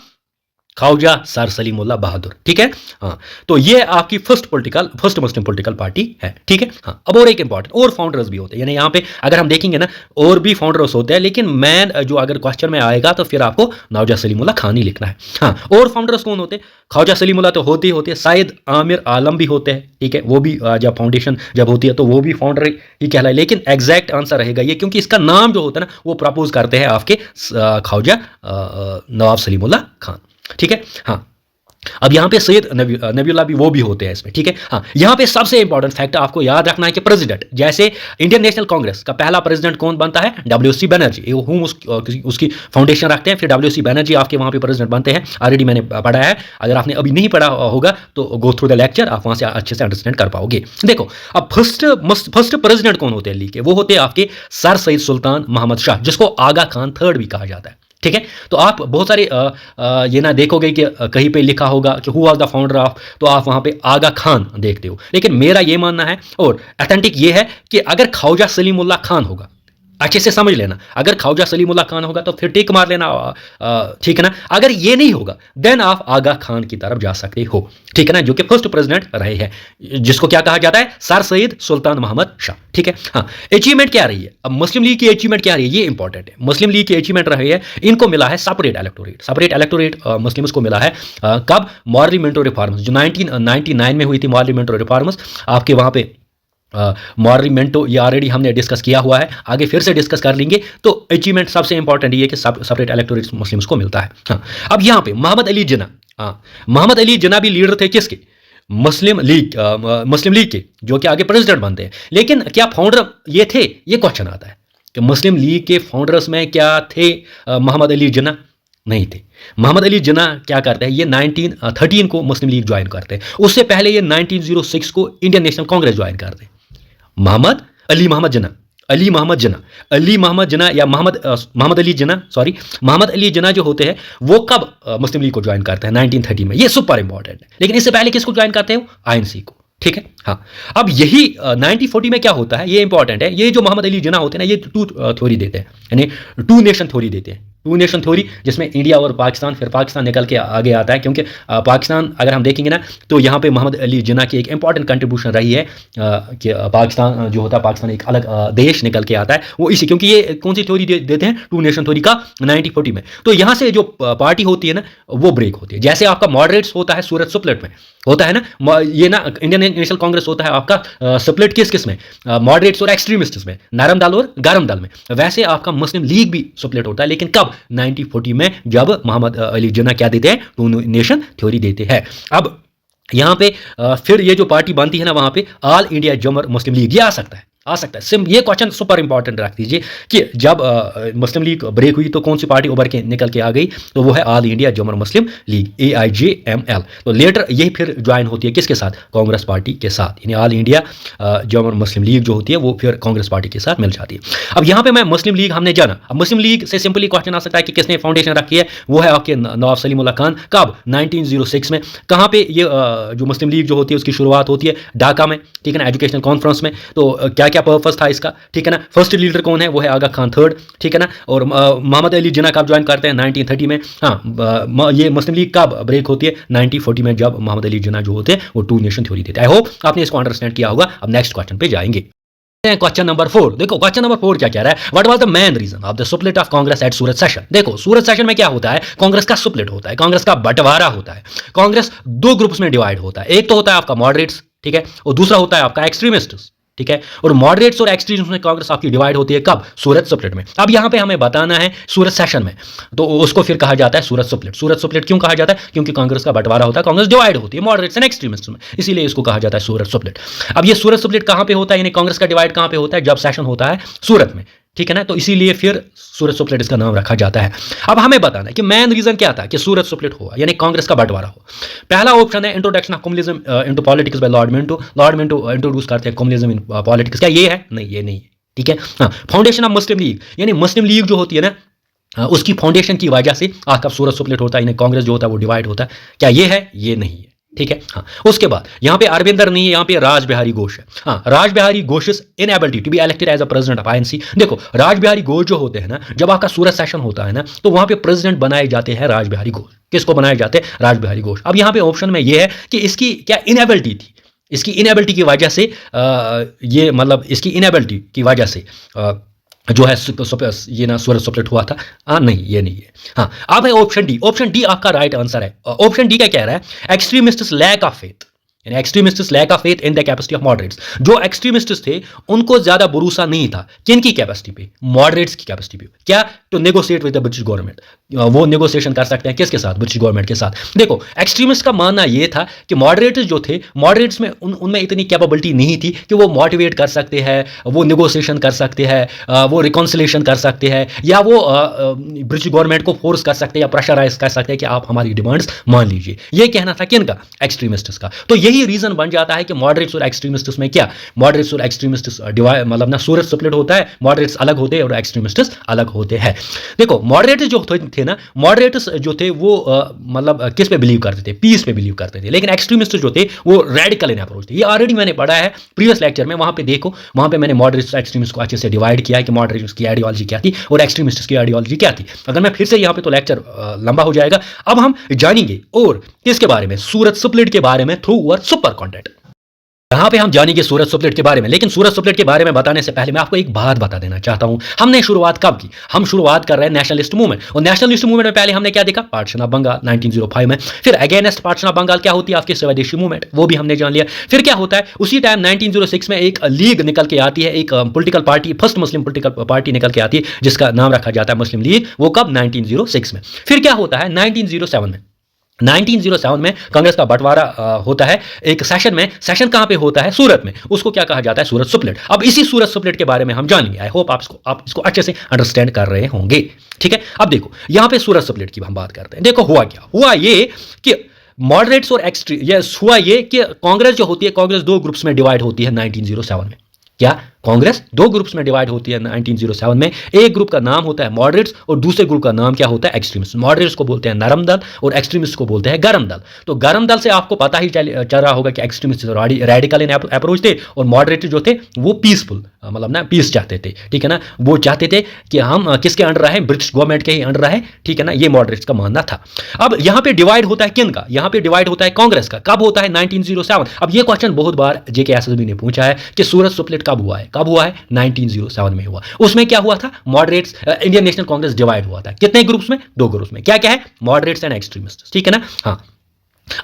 ख्वाजा सर सलीमुल्लाह बहादुर, ठीक है। हाँ, तो ये आपकी फर्स्ट मुस्लिम पॉलिटिकल पार्टी है, ठीक है। हाँ, अब और एक इंपॉर्टेंट और फाउंडर्स भी होते हैं, यानी यहाँ पे अगर हम देखेंगे ना और भी फाउंडर्स होते हैं, लेकिन मैन जो अगर क्वेश्चन में आएगा तो फिर आपको ख्वाजा सलीमुल्लाह खान ही लिखना है। हाँ, और फाउंडर्स कौन होते हैं? ख्वाजा सलीमुल्लाह तो होते ही होते हैं, सैयद आमिर आलम भी होते हैं, ठीक है। वो भी जब फाउंडेशन जब होती है तो वो भी फाउंडर ही कहलाए। लेकिन एग्जैक्ट आंसर रहेगा ये, क्योंकि इसका नाम जो होता है ना वो प्रपोज करते हैं आपके ख्वाजा नवाब सलीमुल्लाह खान, ठीक है। हाँ, अब यहाँ पे सैयद नबीउल्लाह भी वो भी होते हैं इसमें, ठीक है। हाँ, यहाँ पे सबसे इंपॉर्टेंट फैक्ट आपको याद रखना है कि प्रेसिडेंट, जैसे इंडियन नेशनल कांग्रेस का पहला प्रेसिडेंट कौन बनता है? डब्ल्यू.सी. बनर्जी, उसकी फाउंडेशन रखते हैं। फिर डब्ल्यू.सी. बनर्जी आपके वहाँ पे प्रेसिडेंट बनते हैं। ऑलरेडी मैंने पढ़ा है, अगर आपने अभी नहीं पढ़ा होगा तो गो थ्रू द लेक्चर, आप वहाँ से अच्छे से अंडरस्टैंड कर पाओगे। देखो, अब फर्स्ट प्रेसिडेंट कौन होते हैं लीग के? वो होते हैं आपके सर सैयद सुल्तान मोहम्मद शाह, जिसको आगा खान थर्ड भी कहा जाता है, ठीक है। तो आप बहुत सारे ये ना देखोगे कि कहीं पे लिखा होगा कि who was the founder of, तो आप वहाँ पे आगा खान देखते हो। लेकिन मेरा ये मानना है और ऑथेंटिक ये है कि अगर ख्वाजा सलीमुल्लाह खान होगा, अच्छे से समझ लेना, अगर ख्वाजा सलीमुल्लाह खान होगा तो फिर टिक मार लेना, ठीक है ना। अगर ये नहीं होगा देन आप आगा खान की तरफ जा सकते हो, ठीक है ना, जो कि फर्स्ट प्रेसिडेंट रहे हैं, जिसको क्या कहा जाता है? सर सैयद सुल्तान मोहम्मद शाह, ठीक है। हाँ, अचीवमेंट क्या रही है? अब मुस्लिम लीग की अचीवमेंट क्या रही है, ये इंपॉर्टेंट है। मुस्लिम लीग की अचीवमेंट रही है, इनको मिला है सेपरेट इलेक्टोरेट मुस्लिम्स को मिला है। कब? मॉर्लिमेंटो रिफॉर्म्स, जो 1999 में हुई थी मॉर्लिमेंटो रिफॉर्म्स आपके वहाँ पे। मॉर्लिमेंटो ये ऑलरेडी हमने डिस्कस किया हुआ है, आगे फिर से डिस्कस कर लेंगे। तो अचीवमेंट सबसे इंपॉर्टेंट ये कि सेपरेट इलेक्टोरेट मुस्लिम्स को मिलता है। हाँ, अब यहाँ पे मोहम्मद अली जिन्ना, मोहम्मद अली जिन्ना भी लीडर थे किसके? मुस्लिम लीग के, जो कि आगे प्रेसिडेंट बनते हैं। लेकिन क्या फाउंडर ये थे? ये क्वेश्चन आता है कि मुस्लिम लीग के फाउंडर्स में क्या थे मोहम्मद अली जिन्ना? नहीं थे। मोहम्मद अली जिन्ना क्या करते हैं? ये 1913 को मुस्लिम लीग ज्वाइन करते हैं। उससे पहले ये 1906 को इंडियन नेशनल कांग्रेस ज्वाइन करते हैं। मोहम्मद अली मोहम्मद अली जिन्ना जो होते हैं वो कब मुस्लिम लीग को ज्वाइन करते हैं? 1913 में। ये सुपर इंपॉर्टेंट है। लेकिन इससे पहले किसको ज्वाइन करते हैं? आईएनसी को, ठीक है। हाँ, अब यही 1940 में क्या होता है, ये इंपॉर्टेंट है। ये जो मोहम्मद अली जिन्ना होते हैं ना, ये टू थ्योरी देते हैं, यानी टू नेशन थ्योरी देते हैं। टू नेशन थ्योरी, जिसमें इंडिया और पाकिस्तान, फिर पाकिस्तान निकल के आगे आता है, क्योंकि पाकिस्तान अगर हम देखेंगे ना तो यहाँ पे मोहम्मद अली जिन्ना की एक इंपॉर्टेंट कंट्रीब्यूशन रही है कि पाकिस्तान जो होता है, पाकिस्तान एक अलग देश निकल के आता है, वो इसी, क्योंकि ये कौन सी थ्योरी देते हैं, टू नेशन थ्योरी का 1940 में। तो यहाँ से जो पार्टी होती है ना वो ब्रेक होती है। जैसे आपका मॉडरेट्स होता है सूरत स्प्लिट में होता है ना, ये ना इंडियन नेशनल कांग्रेस होता है आपका स्प्लिट किस में, मॉडरेट्स और एक्सट्रीमिस्ट्स में, नरम दल और गरम दल में। वैसे आपका मुस्लिम लीग भी स्प्लिट होता है, लेकिन कब, 1940 में, जब मोहम्मद अली जिन्ना क्या देते हैं, टू नेशन थ्योरी देते हैं। अब यहाँ पे फिर ये जो पार्टी बनती है ना, वहां पे ऑल इंडिया जमर मुस्लिम लीग ये आ सकता है। ये क्वेश्चन सुपर इंपॉर्टेंट रख दीजिए कि जब मुस्लिम लीग ब्रेक हुई तो कौन सी पार्टी उभर के निकल के आ गई, तो वो है ऑल इंडिया जमर मुस्लिम लीग, AIJML। तो लेटर यही फिर ज्वाइन होती है किसके साथ, कांग्रेस पार्टी के साथ, यानी ऑल इंडिया जमर मुस्लिम लीग जो होती है वो फिर कांग्रेस पार्टी के साथ मिल जाती है। अब यहाँ पे मैं मुस्लिम लीग हमने जाना, अब मुस्लिम लीग से सिंपली क्वेश्चन आ सकता है कि किसने फाउंडेशन रखी है, वो है आपके नवाब सलीमुल्लाह खान। कब, 1906 में। कहाँ पे ये जो मुस्लिम लीग जो होती है उसकी शुरुआत होती है, ढाका में, ठीक है ना, एजुकेशनल कॉन्फ्रेंस में। तो क्या क्या पर्पस था इसका, ठीक है ना। फर्स्ट लीडर कौन है, वो है आगा खान III, ठीक है ना। और मोहम्मद अली जिन्ना कब ज्वाइन करते हैं, 1930 में। हाँ, ये मुस्लिम लीग कब ब्रेक होती है, 1940 में, जब मोहम्मद अली जिन्ना जो होते हैं वो टू नेशन थ्योरी देते हैं। आई होप आपने इसको अंडरस्टैंड किया होगा। अब नेक्स्ट क्वेश्चन पे जाएंगे। क्वेश्चन नंबर 4, देखो क्वेश्चन नंबर 4 क्या कह रहा है, what was the main reason of the split of Congress at Surat session. देखो सूरत सेशन में क्या होता है, कांग्रेस का स्प्लिट होता है, कांग्रेस का बंटवारा होता है। कांग्रेस दो ग्रुप्स में डिवाइड होता है, एक तो होता है आपका मॉडरेट्स, ठीक है, और दूसरा होता है आपका एक्सट्रीमिस्ट्स, ठीक है। और मॉडरेट्स और एक्सट्रीमिस्ट में कांग्रेस आपकी डिवाइड होती है कब, सूरत स्प्लिट में। अब यहां पे हमें बताना है सूरत सेशन में, तो उसको फिर कहा जाता है सूरत स्प्लिट। सूरत स्प्लिट क्यों कहा जाता है, क्योंकि कांग्रेस का बंटवारा होता है, कांग्रेस डिवाइड होती है मॉडरेट्स एंड एक्सट्रीमिस्ट में, इसीलिए इसको कहा जाता है सूरत स्प्लिट। अब ये सूरत स्प्लिट कहां पे होता है, यानी कांग्रेस का डिवाइड कहां पे होता है, जब सेशन होता है सूरत में, ठीक है ना। तो इसीलिए फिर सूरत स्प्लिट इसका नाम रखा जाता है। अब हमें बताना है कि मेन रीजन क्या था कि सूरत स्प्लिट हुआ, यानी कांग्रेस का बंटवारा हो। पहला ऑप्शन है introduction of communism into politics by lord Minto. Lord Minto introduce करते हैं कम्युनिज्म इन पॉलिटिक्स। क्या ये है, नहीं ये नहीं है, ठीक है। हाँ, फाउंडेशन ऑफ मुस्लिम लीग, यानी मुस्लिम लीग जो होती है ना उसकी फाउंडेशन की वजह से आपका सूरत स्प्लिट होता है, यानी कांग्रेस जो होता है वो डिवाइड होता है। क्या ये है, ये नहीं है, ठीक है। हाँ, उसके बाद यहाँ पे अरविंदर नहीं है, यहाँ पे राज बिहारी घोष है। हाँ, Rash Behari Ghosh is inability to be elected as a president of INC। देखो राज बिहारी घोष जो होते हैं ना, जब आपका सूरत सेशन होता है ना, तो वहां पे प्रेसिडेंट बनाए जाते हैं राज बिहारी घोष। किसको बनाए जाते हैं, राज बिहारी घोष। अब यहाँ पे ऑप्शन में ये है कि इसकी क्या इनएबिलिटी थी, इसकी इनएबिलिटी की वजह से ये मतलब इसकी इनएबिलिटी की वजह से जो है ये ना सूरत स्प्लिट हुआ था। नहीं ये नहीं है। हाँ, अब है ऑप्शन डी। ऑप्शन डी आपका राइट आंसर है। ऑप्शन डी क्या कह रहा है, एक्सट्रीमिस्ट्स लैक ऑफ फेथ, यानी extremists lack of faith in the capacity of moderates. जो एक्सट्रीमिस्ट्स थे उनको ज्यादा भरोसा नहीं था किनकी कैपेसिटी पे, मॉडरेट्स की कैपेसिटी पे। क्या, to negotiate with the British government, वो नेगोशिएशन कर सकते हैं किसके साथ, ब्रिटिश गवर्नमेंट के साथ। देखो एक्सट्रीमिस्ट का मानना यह था कि मॉडरेट्स जो थे, मॉडरेट्स में उनमें इतनी कैपेबिलिटी नहीं थी कि वो मोटिवेट कर सकते हैं, वो नेगोशिएशन कर सकते हैं, वो रिकॉन्सिलेशन कर सकते हैं, या वो ब्रिटिश गवर्नमेंट को फोर्स कर सकते हैं या प्रेशराइज कर सकते हैं कि आप हमारी डिमांड्स मान लीजिए। ये कहना था किनका, एक्सट्रीमिस्ट्स का। तो यही रीजन बन जाता है कि मॉडरेट्स और एक्सट्रीमिस्ट्स में क्या, मॉडरेट्स और एक्सट्रीमिस्ट्स डिवाइड मतलब ना सूरत स्प्लिट होता है, मॉडरेट्स अलग होते हैं और एक्सट्रीमिस्ट्स अलग होते हैं। देखो मॉडरेट्स जो थे ना, मॉडरेट्स जो थे वो मतलब किस पे बिलीव करते थे, पीस पे बिलीव करते थे, लेकिन एक्सट्रीमिस्ट जो थे वो रेडिकल इन अप्रोच थे। ये ऑलरेडी मैंने पढ़ा है प्रीवियस लेक्चर में, वहां पे देखो, वहां पे मैंने मॉडरेट्स एक्सट्रीमिस्ट को अच्छे से डिवाइड किया है कि मॉडरेट्स की आइडियोलॉजी क्या थी और एक्सट्रीमिस्ट की आइडियोलॉजी क्या थी। अगर मैं फिर से यहाँ पे तो लेक्चर लंबा हो जाएगा। अब हम जानेंगे और किसके बारे में, सूरत स्प्लिट के बारे में थ्रू अवर सुपर कंटेंट। यहाँ पे हम जानेंगे सूरत स्प्लिट के बारे में, लेकिन सूरत स्प्लिट के बारे में बताने से पहले मैं आपको एक बात बता देना चाहता हूं। हमने शुरुआत कब की, हम शुरुआत कर रहे हैं नेशनलिस्ट मूवमेंट, और नेशनलिस्ट मूवमेंट में पहले हमने क्या देखा, पार्टीशन ऑफ बंगाल 1905 में। फिर अगेंस्ट पार्टीशन ऑफ बंगाल क्या होती है, आपकी स्वदेशी मूवमेंट, वो भी हमने जान लिया। फिर क्या होता है, उसी टाइम 1906 में एक लीग निकल के आती है, एक political party, first Muslim political party निकल के आती है जिसका नाम रखा जाता है मुस्लिम लीग। वो कब, 1906 में। फिर क्या होता है 1907 में, 1907 में कांग्रेस का बंटवारा होता है एक सेशन में। सेशन कहां पे होता है, सूरत में, उसको क्या कहा जाता है, सूरत स्प्लिट। अब इसी सूरत स्प्लिट के बारे में हम जानेंगे। आई होप आप इसको अच्छे से अंडरस्टैंड कर रहे होंगे, ठीक है। अब देखो यहां पे सूरत स्प्लिट की हम बात करते हैं। देखो हुआ क्या, हुआ ये कि मॉडरेट्स और हुआ ये कि कांग्रेस जो होती है, कांग्रेस दो ग्रुप्स में डिवाइड होती है 1907 में। क्या, कांग्रेस दो ग्रुप्स में डिवाइड होती है 1907 में। एक ग्रुप का नाम होता है मॉडरेट्स और दूसरे ग्रुप का नाम क्या होता है? एक्सट्रीमिस्ट। मॉडरेट्स को बोलते हैं नरम दल और एक्सट्रीमिस्ट को बोलते हैं गरम दल। तो गरम दल से आपको पता ही चल रहा होगा कि एक्सट्रीमिस्ट रेडिकल इन अप्रोच थे और मॉडरेट जो थे वो पीसफुल, मतलब ना पीस चाहते थे, ठीक है ना। वो चाहते थे कि हम किसके अंडर रहे? ब्रिटिश गवर्नमेंट के ही अंडर रहे, ठीक है ना। ये मॉडरेट्स का मानना था। अब यहां पे डिवाइड होता है किन का? यहां पे डिवाइड होता है कांग्रेस का। कब होता है? 1907। अब ये क्वेश्चन बहुत बार जेके एसएसबी ने पूछा है कि सूरत स्प्लिट कब हुआ है? कब हुआ है? 1907 में हुआ। उसमें क्या हुआ था? Moderates, Indian national Congress divide हुआ था। कितने ग्रुप्स में? दो ग्रुप्स में। क्या क्या है? मॉडरेट्स एंड एक्सट्रीमिस्ट, ठीक है ना। हाँ,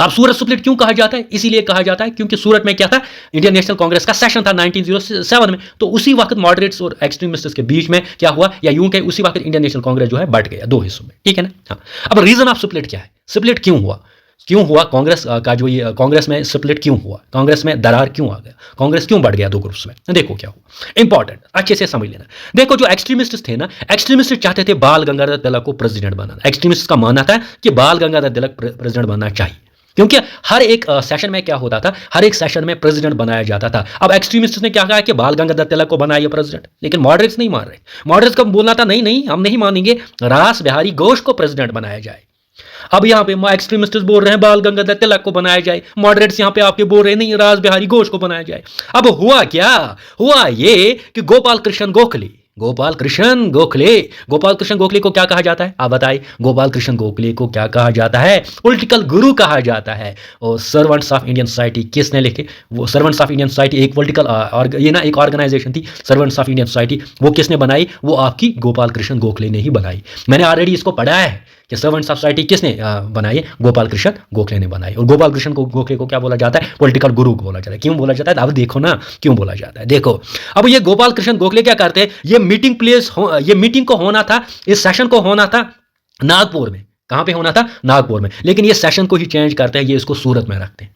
अब सूरत स्प्लिट क्यों कहा जाता है? इसीलिए कहा जाता है क्योंकि सूरत में क्या था? इंडियन नेशनल कांग्रेस का सेशन था 1907 में। तो उसी वक्त मॉडरेट्स और एक्सट्रीमिस्ट्स के बीच में क्या हुआ, या यूं कहें उसी वक्त इंडियन नेशनल कांग्रेस जो है बट गया दो हिस्सों में, ठीक है ना। हाँ, अब रीजन ऑफ स्प्लिट क्या है? स्प्लिट क्यों हुआ? क्यों हुआ कांग्रेस का जो ये कांग्रेस में स्प्लिट क्यों हुआ? कांग्रेस में दरार क्यों आ गया? कांग्रेस क्यों बढ़ गया दो ग्रुप्स में? देखो क्या हुआ, इंपॉर्टेंट, अच्छे से समझ लेना। देखो जो एक्सट्रीमिस्ट थे ना, एक्सट्रीमिस्ट चाहते थे बाल गंगाधर तिलक को प्रेसिडेंट बनाना। एक्सट्रीमिस्ट का मानना था कि बाल गंगाधर तिलक प्रेसिडेंट बनना चाहिए, क्योंकि हर एक सेशन में क्या होता था? हर एक सेशन में प्रेसिडेंट बनाया जाता था। अब एक्सट्रीमिस्ट ने क्या कहा कि बाल गंगाधर तिलक को बनाइए प्रेसिडेंट, लेकिन मॉडरेट्स नहीं मान रहे। मॉडरेट्स का बोलना था नहीं नहीं, हम नहीं मानेंगे, रास बिहारी घोष को प्रेसिडेंट बनाया जाए। अब यहां पे एक्सट्रीमिस्ट बोल रहे हैं बाल गंगाधर तिलक को बनाया जाए, मॉडरेट्स यहां पे आपके बोल रहे हैं नहीं, रास बिहारी घोष को बनाया जाए। अब हुआ क्या? हुआ ये कि गोपाल कृष्ण गोखले को क्या कहा जाता है? आप बताइए, गोपाल कृष्ण गोखले को क्या कहा जाता है? पॉलिटिकल गुरु कहा जाता है। और सर्वेंट्स ऑफ इंडियन सोसाइटी किसने लिखे? वो सर्वेंट्स ऑफ इंडियन सोसाइटी एक पॉलिटिकल ये ना एक ऑर्गेनाइजेशन थी, सर्वेंट्स ऑफ इंडियन सोसाइटी। वो किसने बनाई? वो आपकी गोपाल कृष्ण गोखले ने ही बनाई। मैंने ऑलरेडी इसको पढ़ा है कि सर्वेंट्स ऑफ सोसाइटी किसने बनाई है? गोपाल कृष्ण गोखले ने बनाई। और गोपाल कृष्ण गोखले को क्या बोला जाता है? पॉलिटिकल गुरु को बोला जाता है। क्यों बोला जाता है? अब देखो ना क्यों बोला जाता है। देखो, अब ये गोपाल कृष्ण गोखले क्या करते हैं? ये मीटिंग को होना था, इस सेशन को होना था नागपुर में। कहां पे होना था? नागपुर में। लेकिन ये सेशन को ही चेंज करते हैं, ये इसको सूरत में रखते हैं।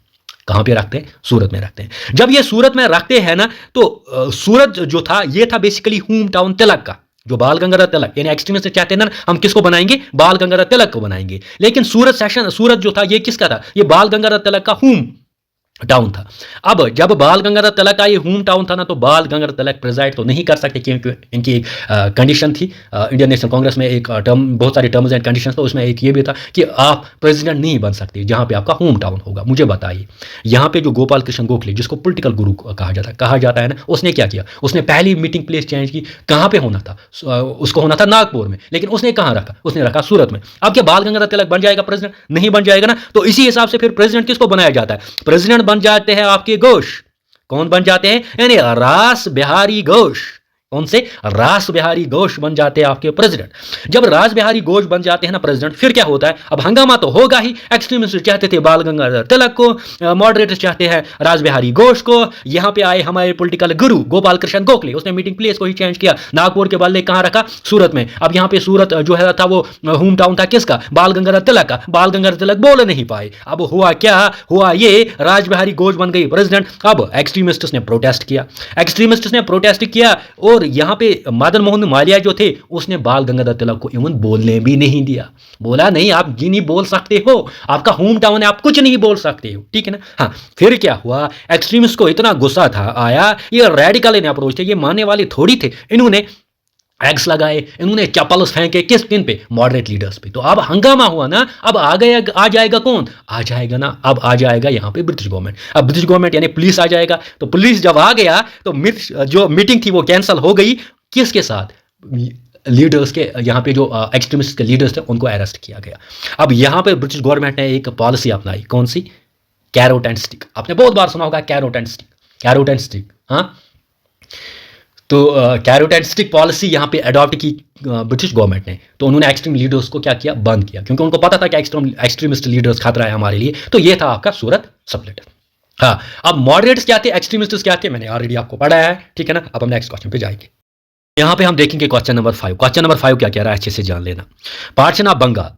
कहां पे रखते हैं? सूरत में रखते हैं। जब ये सूरत में रखते हैं ना, तो सूरत जो था ये था बेसिकली होम टाउन तिलक का। जो बाल गंगाधर तिलक, यानी एक्सट्रीमिस्ट चाहते हैं ना हम किसको बनाएंगे? बाल गंगाधर तिलक को बनाएंगे। लेकिन सूरत जो था ये किसका था? ये बाल गंगाधर तिलक का होम टाउन था। अब जब बाल गंगाधर तिलक का ये होम टाउन था ना, तो बाल गंगाधर तिलक प्रेजाइड तो नहीं कर सकते, क्योंकि इनकी एक कंडीशन थी इंडियन नेशनल कांग्रेस में। एक टर्म, बहुत सारे टर्म्स एंड कंडीशंस, तो उसमें एक ये भी था कि आप प्रेसिडेंट नहीं बन सकते जहां पे आपका होम टाउन होगा। मुझे बताइए, यहाँ पे जो गोपाल कृष्ण गोखले, जिसको पॉलिटिकल गुरु कहा जाता है ना, उसने क्या किया? उसने पहली मीटिंग प्लेस चेंज की। कहाँ पे होना था? उसको होना था नागपुर में, लेकिन उसने कहाँ रखा? उसने रखा सूरत में। अब क्या बाल गंगाधर तिलक बन जाएगा प्रेसिडेंट? नहीं बन जाएगा ना। तो इसी हिसाब से फिर प्रेसिडेंट किसको बनाया जाता है? प्रेसिडेंट बन जाते हैं आपके घोष। कौन बन जाते हैं? यानी रास बिहारी घोष। कौन से? रास बिहारी घोष बन जाते हैं आपके प्रेसिडेंट। जब रास बिहारी घोष बन जाते हैं ना प्रेसिडेंट, फिर क्या होता है? अब हंगामा तो होगा ही। एक्सट्रीमिस्ट चाहते थे बाल गंगाधर तिलक को, मॉडरेटर्स चाहते हैं रास बिहारी घोष को। यहां पे आए हमारे पॉलिटिकल गुरु गोपाल कृष्ण गोखले, उसने मीटिंग प्लेस को ही चेंज किया। नागपुर के बदले कहां रखा? सूरत में। अब यहां पे सूरत जो है था वो होम टाउन था किसका? बाल गंगाधर तिलक का। बाल गंगाधर तिलक बोल नहीं पाए। अब हुआ क्या? हुआ ये, राज बिहारी घोष बन गई प्रेसिडेंट। अब एक्सट्रीमिस्ट्स ने प्रोटेस्ट किया और यहां पे मदन मोहन मालवीय जो थे, उसने बाल गंगाधर तिलक को इवन बोलने भी नहीं दिया। बोला नहीं, आप जी नहीं बोल सकते हो, आपका होम टाउन है, आप कुछ नहीं बोल सकते हो, ठीक है ना। हाँ, फिर क्या हुआ? एक्सट्रीमिस्ट को इतना गुस्सा था आया, ये रेडिकल इन अप्रोच थे, ये मानने वाले थोड़ी थे। इन्होंने एग्स लगाए, इन्होंने चप्पल फेंके किस किन पे? मॉडरेट लीडर्स पे। तो अब हंगामा हुआ ना। अब आ जाएगा कौन? आ जाएगा ना, अब आ जाएगा यहाँ पे ब्रिटिश गवर्नमेंट। अब ब्रिटिश गवर्नमेंट यानी पुलिस आ जाएगा। तो पुलिस जब आ गया तो जो मीटिंग थी वो कैंसिल हो गई। किसके साथ? लीडर्स के, यहाँ पे जो एक्सट्रीमिस्ट के लीडर्स थे उनको अरेस्ट किया गया। अब यहाँ पे ब्रिटिश गवर्नमेंट ने एक पॉलिसी अपनाई। कौन सी? Carrot and stick. आपने बहुत बार सुना होगा कैरोट एंड स्टिक। हाँ, तो कैरोट एंड स्टिक पॉलिसी यहाँ पे अडॉप्ट की ब्रिटिश गवर्नमेंट ने। तो उन्होंने एक्सट्रीम लीडर्स को क्या किया? बंद किया, क्योंकि उनको पता था कि एक्सट्रीमिस्ट लीडर्स खतरा है हमारे लिए। तो ये था आपका सूरत स्प्लिट। हाँ, अब मॉडरेट्स क्या थे, एक्सट्रीमिस्ट्स क्या थे, मैंने ऑलरेडी आपको पढ़ाया है, ठीक है ना। अब हम नेक्स्ट क्वेश्चन पे जाएंगे। यहाँ पे हम देखेंगे क्वेश्चन नंबर 5 क्या कह रहा है, अच्छे से जान लेना। Partition of Bengal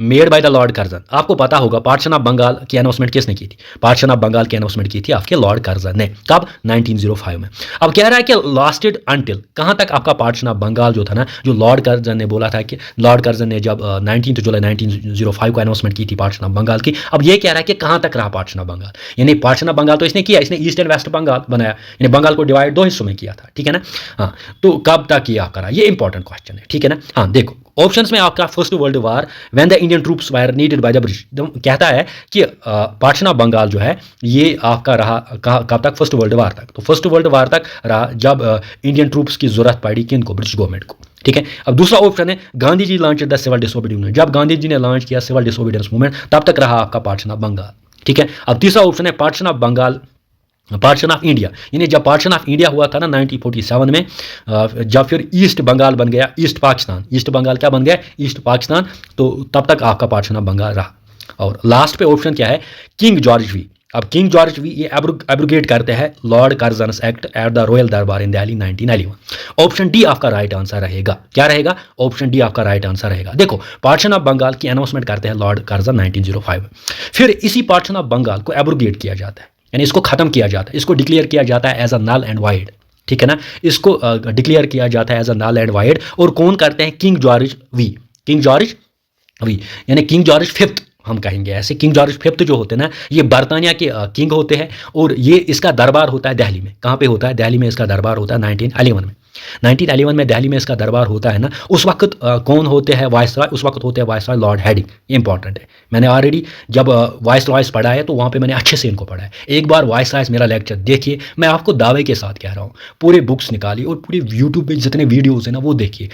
made by the lord Curzon. आपको पता होगा पार्टीशन ऑफ बंगाल की अनाउंसमेंट किसने की थी? पार्टीशन ऑफ बंगाल की अनाउंसमेंट की थी आपके लॉर्ड कर्जन ने। कब? 1905 में। अब कह रहा है कि लास्टेड अंटिल, कहां तक आपका पार्टीशन ऑफ बंगाल जो था ना, जो लॉर्ड कर्जन ने बोला था कि लॉर्ड कर्जन ने जब 19 जुलाई 1905 को अनाउंसमेंट की थी पार्टीशन ऑफ बंगाल की, अब ये कह रहा है कि कहां तक रहा पार्टीशन ऑफ बंगाल। यानी पार्टीशन ऑफ बंगाल तो इसने किया, इसने ईस्ट एंड वेस्ट बंगाल बनाया, यानी बंगाल को डिवाइड 2 हिस्सों में किया था, ठीक है ना। हाँ, तो कब तक ये आप करा, ये इंपॉर्टेंट क्वेश्चन है, ठीक है ना। हाँ देखो ऑप्शंस में आपका first world war, when the Indian troops wire needed by the British, कहता है कि पार्टीशन ऑफ बंगाल जो है ये आपका रहा कब तक? फर्स्ट वर्ल्ड वार तक। तो फर्स्ट वर्ल्ड वार तक रहा जब इंडियन ट्रूप्स की जरूरत पड़ी किनको? ब्रिटिश गवर्नमेंट को, ठीक है। अब दूसरा ऑप्शन है Gandhi ji launch the civil disobedience movement, जब गांधी जी ने लॉन्च किया सिविल डिसोबीडियंस मूवमेंट तब तक रहा आपका पार्टीशन ऑफ बंगाल, ठीक है। अब तीसरा ऑप्शन है partition of Bengal, partition of India, यानी जब पार्टीशन ऑफ इंडिया हुआ था ना 1947 में, जब फिर ईस्ट बंगाल बन गया ईस्ट पाकिस्तान, ईस्ट बंगाल क्या बन गया? ईस्ट पाकिस्तान, तो तब तक आपका पार्टीशन ऑफ बंगाल रहा। और लास्ट पे ऑप्शन क्या है? King George V. अब किंग जॉर्ज वी ये एब्रोगेट करते हैं Lord Curzon's act at the royal durbar in Delhi 1911। Option D आपका राइट आंसर रहेगा। क्या रहेगा? ऑप्शन डी आपका राइट आंसर रहेगा। देखो पार्टीशन ऑफ बंगाल की अनाउंसमेंट करते हैं लॉर्ड कर्जन 1905, फिर इसी पार्टीशन ऑफ बंगाल को एब्रोगेट किया जाता है, यानी इसको खत्म किया जाता है, इसको डिक्लेयर किया जाता है as a null and void, ठीक है ना। इसको डिक्लेयर किया जाता है as a null and void, और कौन करते हैं? King George V. King George V यानी किंग जॉर्ज फिफ्थ हम कहेंगे ऐसे। किंग जॉर्ज फिफ्थ जो होते हैं ना, ये बर्तानिया के किंग होते हैं, और ये इसका दरबार होता है दिल्ली में। कहाँ पे होता है? दिल्ली में इसका दरबार होता है 1911 में। 1911 में दिल्ली में इसका दरबार होता है ना। उस वक्त कौन होते हैं वाइसरॉय? उस वक्त होते हैं वाइसरॉय लॉर्ड हेडिंग। ये इंपॉर्टेंट है, मैंने ऑलरेडी जब वाइसरॉयस पढ़ा है तो वहाँ पे मैंने अच्छे से इनको पढ़ा है। एक बार वाइसरॉयस मेरा लेक्चर देखिए, मैं आपको दावे के साथ कह रहा हूँ, पूरे बुक्स निकालिए और पूरे यूट्यूब पे जितने वीडियोज़ हैं ना वो देखिए।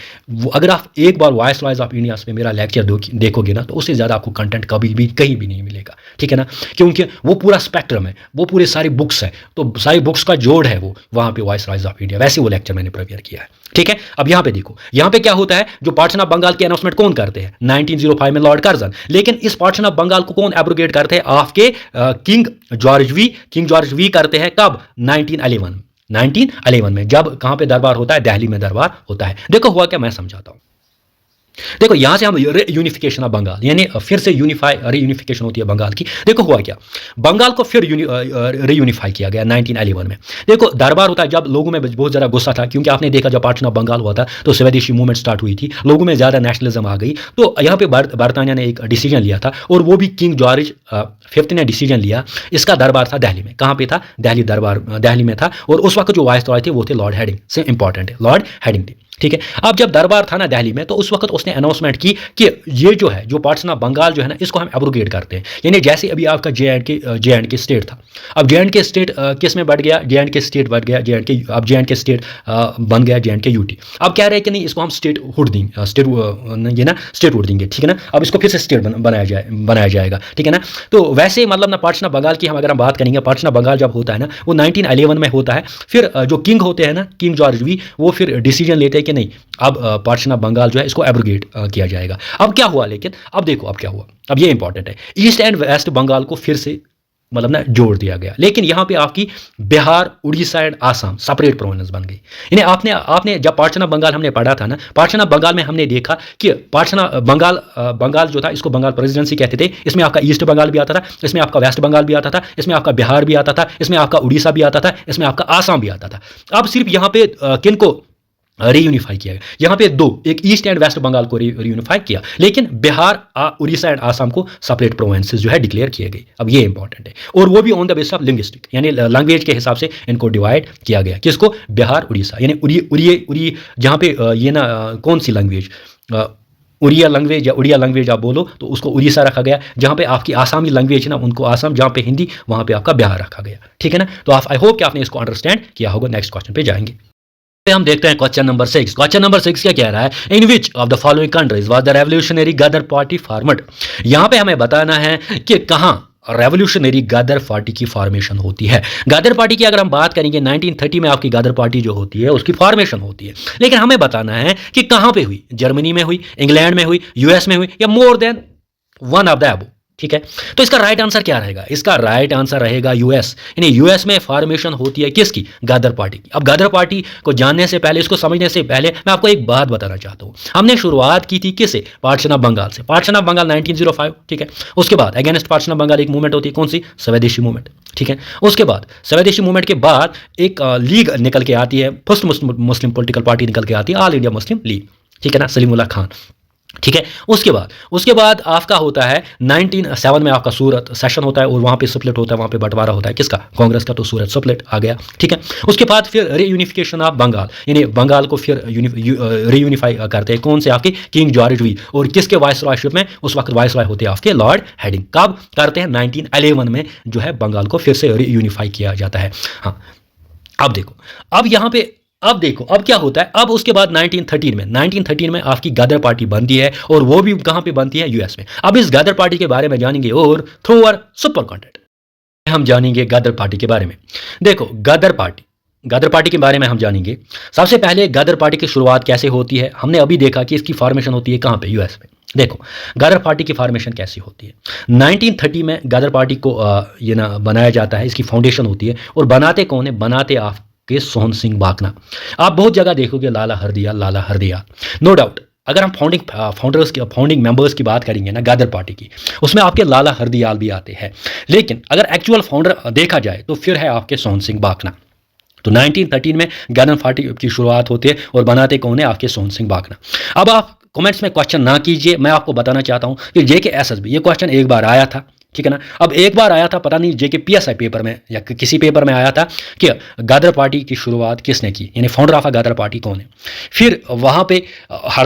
अगर आप एक बार वाइसरॉयस ऑफ इंडिया पे मेरा लेक्चर देखोगे ना, तो उससे ज़्यादा आपको कंटेंट कभी भी कहीं भी नहीं मिलेगा, ठीक है ना। क्योंकि वो पूरा स्पेक्ट्रम है, वो पूरे सारी बुक्स है, तो सारी बुक्स का जोड़ है वो वहाँ पे वाइसरॉयस ऑफ इंडिया, वैसे वो लेक्चर मैंने प्रिपेयर किया है, ठीक है। अब यहां पे देखो, यहां पे क्या होता है? जो पार्टीशन ऑफ बंगाल की अनाउंसमेंट कौन करते हैं? 1905 में लॉर्ड कर्जन। लेकिन इस पार्टीशन ऑफ बंगाल को कौन एब्रोगेट करते हैं? आपके king George V. King George we करते हैं कब? 1911 में। जब कहां पे दरबार होता है? दिल्ली में दरबार होता है। देखो हुआ क्या, मैं समझाता हूं। देखो यहां से हम यूनिफिकेशन ऑफ बंगाल, यानी फिर से रीयूनिफिकेशन होती है बंगाल की। देखो हुआ क्या, बंगाल को फिर रीयूनिफाई किया गया 1911 में। देखो दरबार होता है, जब लोगों में बहुत ज़्यादा गुस्सा था, क्योंकि आपने देखा जब पार्टीशन ऑफ बंगाल हुआ था तो स्वदेशी मूवमेंट स्टार्ट हुई थी, लोगों में ज़्यादा नेशनलिज्म आ गई। तो यहाँ पे बरतानिया ने एक डिसीजन लिया था, और वो भी किंग जॉर्ज फिफ्थ ने डिसीजन लिया। इसका दरबार था दिल्ली में। कहाँ पे था? दिल्ली दरबार दिल्ली में था, और उस वक्त जो वाइसरॉय थे वो थे लॉर्ड हेडिंग से, इंपॉर्टेंट है लॉर्ड हेडिंग थे, ठीक है। अब जब दरबार था ना दिल्ली में, तो उस वक्त उसने अनाउंसमेंट की कि ये जो है, जो पार्टीशन ऑफ बंगाल जो है ना, इसको हम एब्रोगेट करते हैं। यानी जैसे अभी आपका जे एंड के स्टेट था, अब जे एंड के स्टेट किस में बढ़ गया? जे एंड के स्टेट बढ़ गया, अब जे एंड के स्टेट बन गया जे एंड के यूटी। अब कह रहे हैं कि नहीं, इसको हम स्टेट हुड देंगे, स्टेट हुड देंगे, ठीक है ना। अब इसको फिर से स्टेट बनाया जाएगा, ठीक है ना। तो वैसे मतलब ना पार्टीशन ऑफ बंगाल की हम अगर हम बात करेंगे, पार्टीशन ऑफ बंगाल जब होता है ना, वो 1911 में होता है। फिर जो किंग होते हैं ना, किंग जॉर्ज वी, वो फिर डिसीजन लेते हैं कि नहीं, अब पार्टीशन ऑफ बंगाल जो है इसको एब्रोगेट किया जाएगा। अब क्या हुआ, लेकिन अब देखो अब क्या हुआ, अब ये इंपॉर्टेंट है। ईस्ट एंड वेस्ट बंगाल को फिर से मतलब ना जोड़ दिया गया, लेकिन यहाँ पे आपकी Bihar, Orissa and Assam separate province बन गई। यानी आपने जब पार्टीशन ऑफ बंगाल हमने पढ़ा था ना, पार्टीशन ऑफ बंगाल में हमने देखा कि पार्टीशन ऑफ बंगाल जो था, इसको बंगाल प्रेसिडेंसी कहते थे। इसमें आपका ईस्ट बंगाल भी आता था, इसमें आपका वेस्ट बंगाल भी आता था, इसमें आपका बिहार भी आता था, इसमें आपका उड़ीसा भी आता था, इसमें आपका आसाम भी आता था। अब सिर्फ यहाँ पे किनको रीयूनिफाई किया गया? यहाँ पे दो, एक ईस्ट एंड वेस्ट बंगाल को रीयूनिफाई किया, लेकिन बिहार, उड़ीसा एंड आसाम को सेपरेट प्रोविंसेस जो है डिक्लेयर किए गए। अब ये इंपॉर्टेंट है, और वो भी on the basis of linguistic, यानी लैंग्वेज के हिसाब से इनको डिवाइड किया गया। किसको? बिहार, उड़ीसा, यानी उड़ी जहाँ पे ये ना कौन सी लैंग्वेज, उड़िया लैंग्वेज या उड़िया लैंग्वेज आप बोलो तो उसको उड़ीसा रखा गया। जहाँ पे आपकी आसामी लैंग्वेज है ना, उनको आसाम, जहाँ पे हिंदी वहाँ पे आपका बिहार रखा गया, ठीक है ना। तो आप आई होप कि आपने इसको अंडरस्टैंड किया होगा। नेक्स्ट क्वेश्चन पे जाएंगे। हम देखते हैं क्वेश्चन नंबर 6। क्वेश्चन नंबर 6 क्या कह रहा है? In which of the following countries was the revolutionary Ghadar party formed. यहाँ पे हमें बताना है कि कहाँ रेवोल्यूशनरी गदर पार्टी की फॉर्मेशन होती है। गदर पार्टी की अगर हम बात करेंगे 1930 में आपकी गदर पार्टी जो होती है उसकी फॉर्मेशन होती है, लेकिन हमें बताना है कि कहाँ पे हुई। जर्मनी में हुई, इंग्लैंड में हुई, यूएस में हुई, या more than one of the above. ठीक है। तो इसका राइट आंसर क्या रहेगा? इसका राइट आंसर रहेगा यूएस। यानी यूएस में फॉर्मेशन होती है किसकी? गदर पार्टी की। अब गदर पार्टी को जानने से पहले, इसको समझने से पहले मैं आपको एक बात बताना चाहता हूं। हमने शुरुआत की थी किससे? पार्टीशन ऑफ बंगाल से। पार्टीशन ऑफ बंगाल 1905, ठीक है। उसके बाद अगेंस्ट पार्टीशन ऑफ बंगाल एक मूवमेंट होती है, कौन सी? स्वदेशी मूवमेंट, ठीक है। उसके बाद स्वदेशी मूवमेंट के बाद एक लीग निकल के आती है, फर्स्ट मुस्लिम पॉलिटिकल पार्टी निकल के आती है, ऑल इंडिया मुस्लिम लीग, ठीक है ना, सलीमुल्लाह खान, ठीक है। उसके बाद आपका होता है 1907 में आपका सूरत सेशन होता है और वहाँ पे स्प्लिट होता है, वहाँ पे बंटवारा होता है किसका? कांग्रेस का। तो सूरत स्प्लिट आ गया, ठीक है। उसके बाद फिर रीयूनिफिकेशन ऑफ बंगाल, यानी बंगाल को फिर रीयूनिफाई करते हैं, कौन से? आपके किंग जॉर्ज वी। और किसके वाइसरॉयशिप में? उस वक्त वाइसरॉय होते हैं आपके लॉर्ड हेडिंग। कब करते हैं? 1911 में जो है बंगाल को फिर से रीयूनिफाई किया जाता है। हाँ, अब देखो, अब क्या होता है? अब उसके बाद 1913 में आपकी गदर पार्टी बनती है, और वो भी कहां पे बनती है? यूएस में। अब इस गदर पार्टी के बारे में जानेंगे, और थ्रू आवर सुपर कंटेंट हम जानेंगे गदर पार्टी के बारे में। देखो, गदर पार्टी के बारे में हम जानेंगे। सबसे पहले गदर पार्टी की शुरुआत कैसे होती है? हमने अभी देखा कि इसकी फॉर्मेशन होती है कहां पे? यूएस में। देखो, गदर पार्टी की फॉर्मेशन कैसी होती है? 1930 में गदर पार्टी को ये ना बनाया जाता है, इसकी फाउंडेशन होती है। और बनाते कौन है? बनाते आप के सोहन सिंह बाकना। आप बहुत जगह देखोगे लाला हरदिया। नो डाउट, अगर हम फाउंडिंग मेंबर्स की बात करेंगे ना गदर पार्टी की, उसमें आपके लाला हरदयाल भी आते हैं। लेकिन अगर एक्चुअल फाउंडर देखा जाए तो फिर है आपके सोहन सिंह बाकना। तो 1913 में गदर पार्टी की शुरुआत होती है, और बनाते कौन है? आपके सोहन सिंह बाकना। अब आप कमेंट्स में क्वेश्चन ना कीजिए, मैं आपको बताना चाहता हूं कि JKSSB ये क्वेश्चन एक बार आया था, ठीक है ना। अब एक बार आया था, पता नहीं JK PSI पेपर में या किसी पेपर में आया था कि गदर पार्टी की शुरुआत किसने की, यानी फाउंडर ऑफ गदर पार्टी कौन है। फिर वहां पे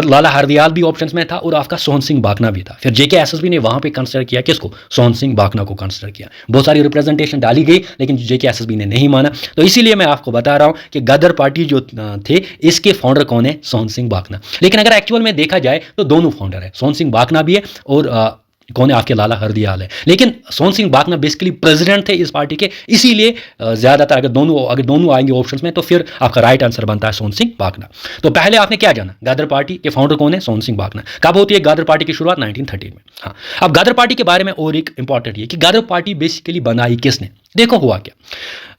लाला हरदयाल भी ऑप्शंस में था, और आपका सोहन सिंह बाकना भी था। फिर JKSSB ने वहां पे कंसिडर किया किसको? सोहन सिंह बाकना को कंसिडर किया। बहुत सारी रिप्रेजेंटेशन डाली गई, लेकिन JKSSB ने नहीं माना। तो इसीलिए मैं आपको बता रहा हूं कि गदर पार्टी जो थे, इसके फाउंडर कौन है? सोहन सिंह बाकना। लेकिन अगर एक्चुअल में देखा जाए तो दोनों फाउंडर है, सोहन सिंह बाकना भी है, और कौन है? आपके लाला हरदयाल है। लेकिन सोहन सिंह बाकना बेसिकली प्रेसिडेंट थे इस पार्टी के, इसीलिए ज्यादातर अगर दोनों आएंगे ऑप्शंस में, तो फिर आपका राइट आंसर बनता है सोहन सिंह बाकना। तो पहले आपने क्या जाना? गदर पार्टी के फाउंडर कौन है? सोहन सिंह बाकना। कब होती है गदर पार्टी की शुरुआत? 1913 में। हाँ, अब गदर पार्टी के बारे में और एक इंपॉर्टेंट है कि गदर पार्टी बेसिकली बनाई किसने? देखो हुआ क्या,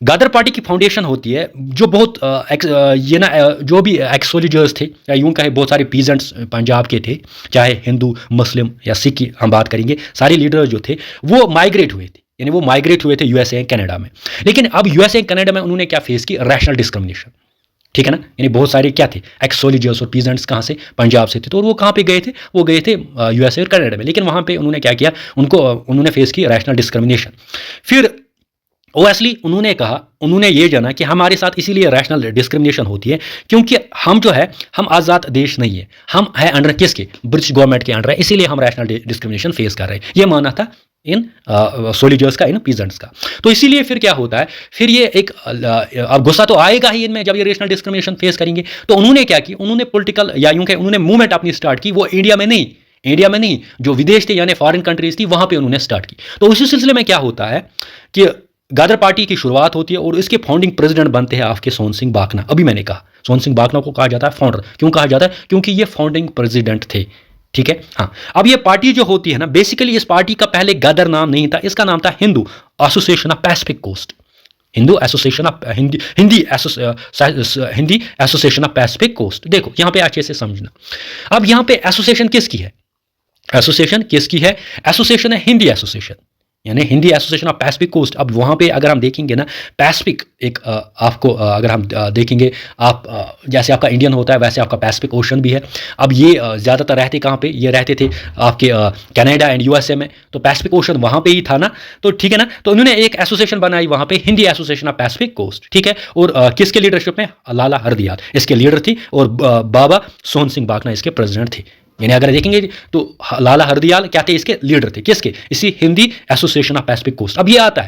गदर पार्टी की फाउंडेशन होती है जो बहुत जो भी एक्स सोल्जर्स थे, या यूं कहे बहुत सारे पीजेंट्स पंजाब के थे, चाहे हिंदू, मुस्लिम या सिख की हम बात करेंगे, सारे लीडर्स जो थे वो माइग्रेट हुए थे, यानी वो माइग्रेट हुए थे यूएसए कनाडा में। लेकिन अब यूएसए कनाडा में उन्होंने क्या फेस की? रैशनल डिस्क्रिमिनेशन, ठीक है ना। यानी बहुत सारे क्या थे? एक्स सोल्जर्स और पीजेंट्स कहाँ से? पंजाब से थे। तो वो कहाँ पे गए थे? वो गए थे यूएसए और कनाडा में। लेकिन वहाँ पे उन्होंने क्या किया? उन्होंने फेस की रैशनल डिस्क्रिमिनेशन। फिर ओवेसली उन्होंने ये जाना कि हमारे साथ इसीलिए रैशनल डिस्क्रिमिनेशन होती है क्योंकि हम जो है, हम आज़ाद देश नहीं है, हम है अंडर किसके? ब्रिटिश गवर्नमेंट के अंडर है, इसीलिए हम रैशनल डिस्क्रिमिनेशन फेस कर रहे हैं। ये माना था इन सोल्जर्स का, इन पीजेंट्स का। तो इसीलिए फिर क्या होता है? फिर ये एक अब गुस्सा तो आएगा ही इनमें जब ये रैशनल डिस्क्रिमिनेशन फेस करेंगे। तो उन्होंने क्या की? उन्होंने पॉलिटिकल या यूं कहें उन्होंने मूवमेंट अपनी स्टार्ट की, वो इंडिया में नहीं, जो विदेश थे यानी फॉरेन कंट्रीज थी, वहां पे उन्होंने स्टार्ट की। तो उसी सिलसिले में क्या होता है कि गदर पार्टी की शुरुआत होती है, और इसके फाउंडिंग प्रेसिडेंट बनते हैं आपके सोहन सिंह बाकना। अभी मैंने कहा सोहन सिंह बाकना को कहा जाता है फाउंडर। क्यों कहा जाता है? क्योंकि ये फाउंडिंग प्रेसिडेंट थे, ठीक है। हाँ, अब ये पार्टी जो होती है ना, बेसिकली इस पार्टी का पहले गदर नाम नहीं था, इसका नाम था Hindu Association of Pacific Coast. Hindu Association of Hindi Association of Pacific Coast. देखो यहां पे अच्छे से समझना। अब यहां पे एसोसिएशन किसकी है? एसोसिएशन है हिंदी एसोसिएशन, यानी Hindi Association of Pacific Coast. अब वहाँ पे अगर हम देखेंगे ना, पैसिफिक एक आपको अगर हम देखेंगे, आप जैसे आपका इंडियन होता है वैसे आपका पैसिफिक ओशन भी है। अब ये ज़्यादातर रहते कहाँ पे? ये रहते थे आपके कनाडा एंड यूएसए में, तो पैसिफिक ओशन वहाँ पे ही था ना, तो ठीक है ना। तो उन्होंने एक एसोसिएशन बनाई वहाँ पे, Hindi Association of Pacific Coast, ठीक है। और किसके लीडरशिप में? लाला हरदयाल इसके लीडर थी, और बाबा सोहन सिंह बाकना इसके प्रेसिडेंट थे। यानी अगर देखेंगे तो लाला हरदयाल क्या थे? इसके लीडर थे, किसके? इसी Hindi Association of Pacific Coast. अब ये आता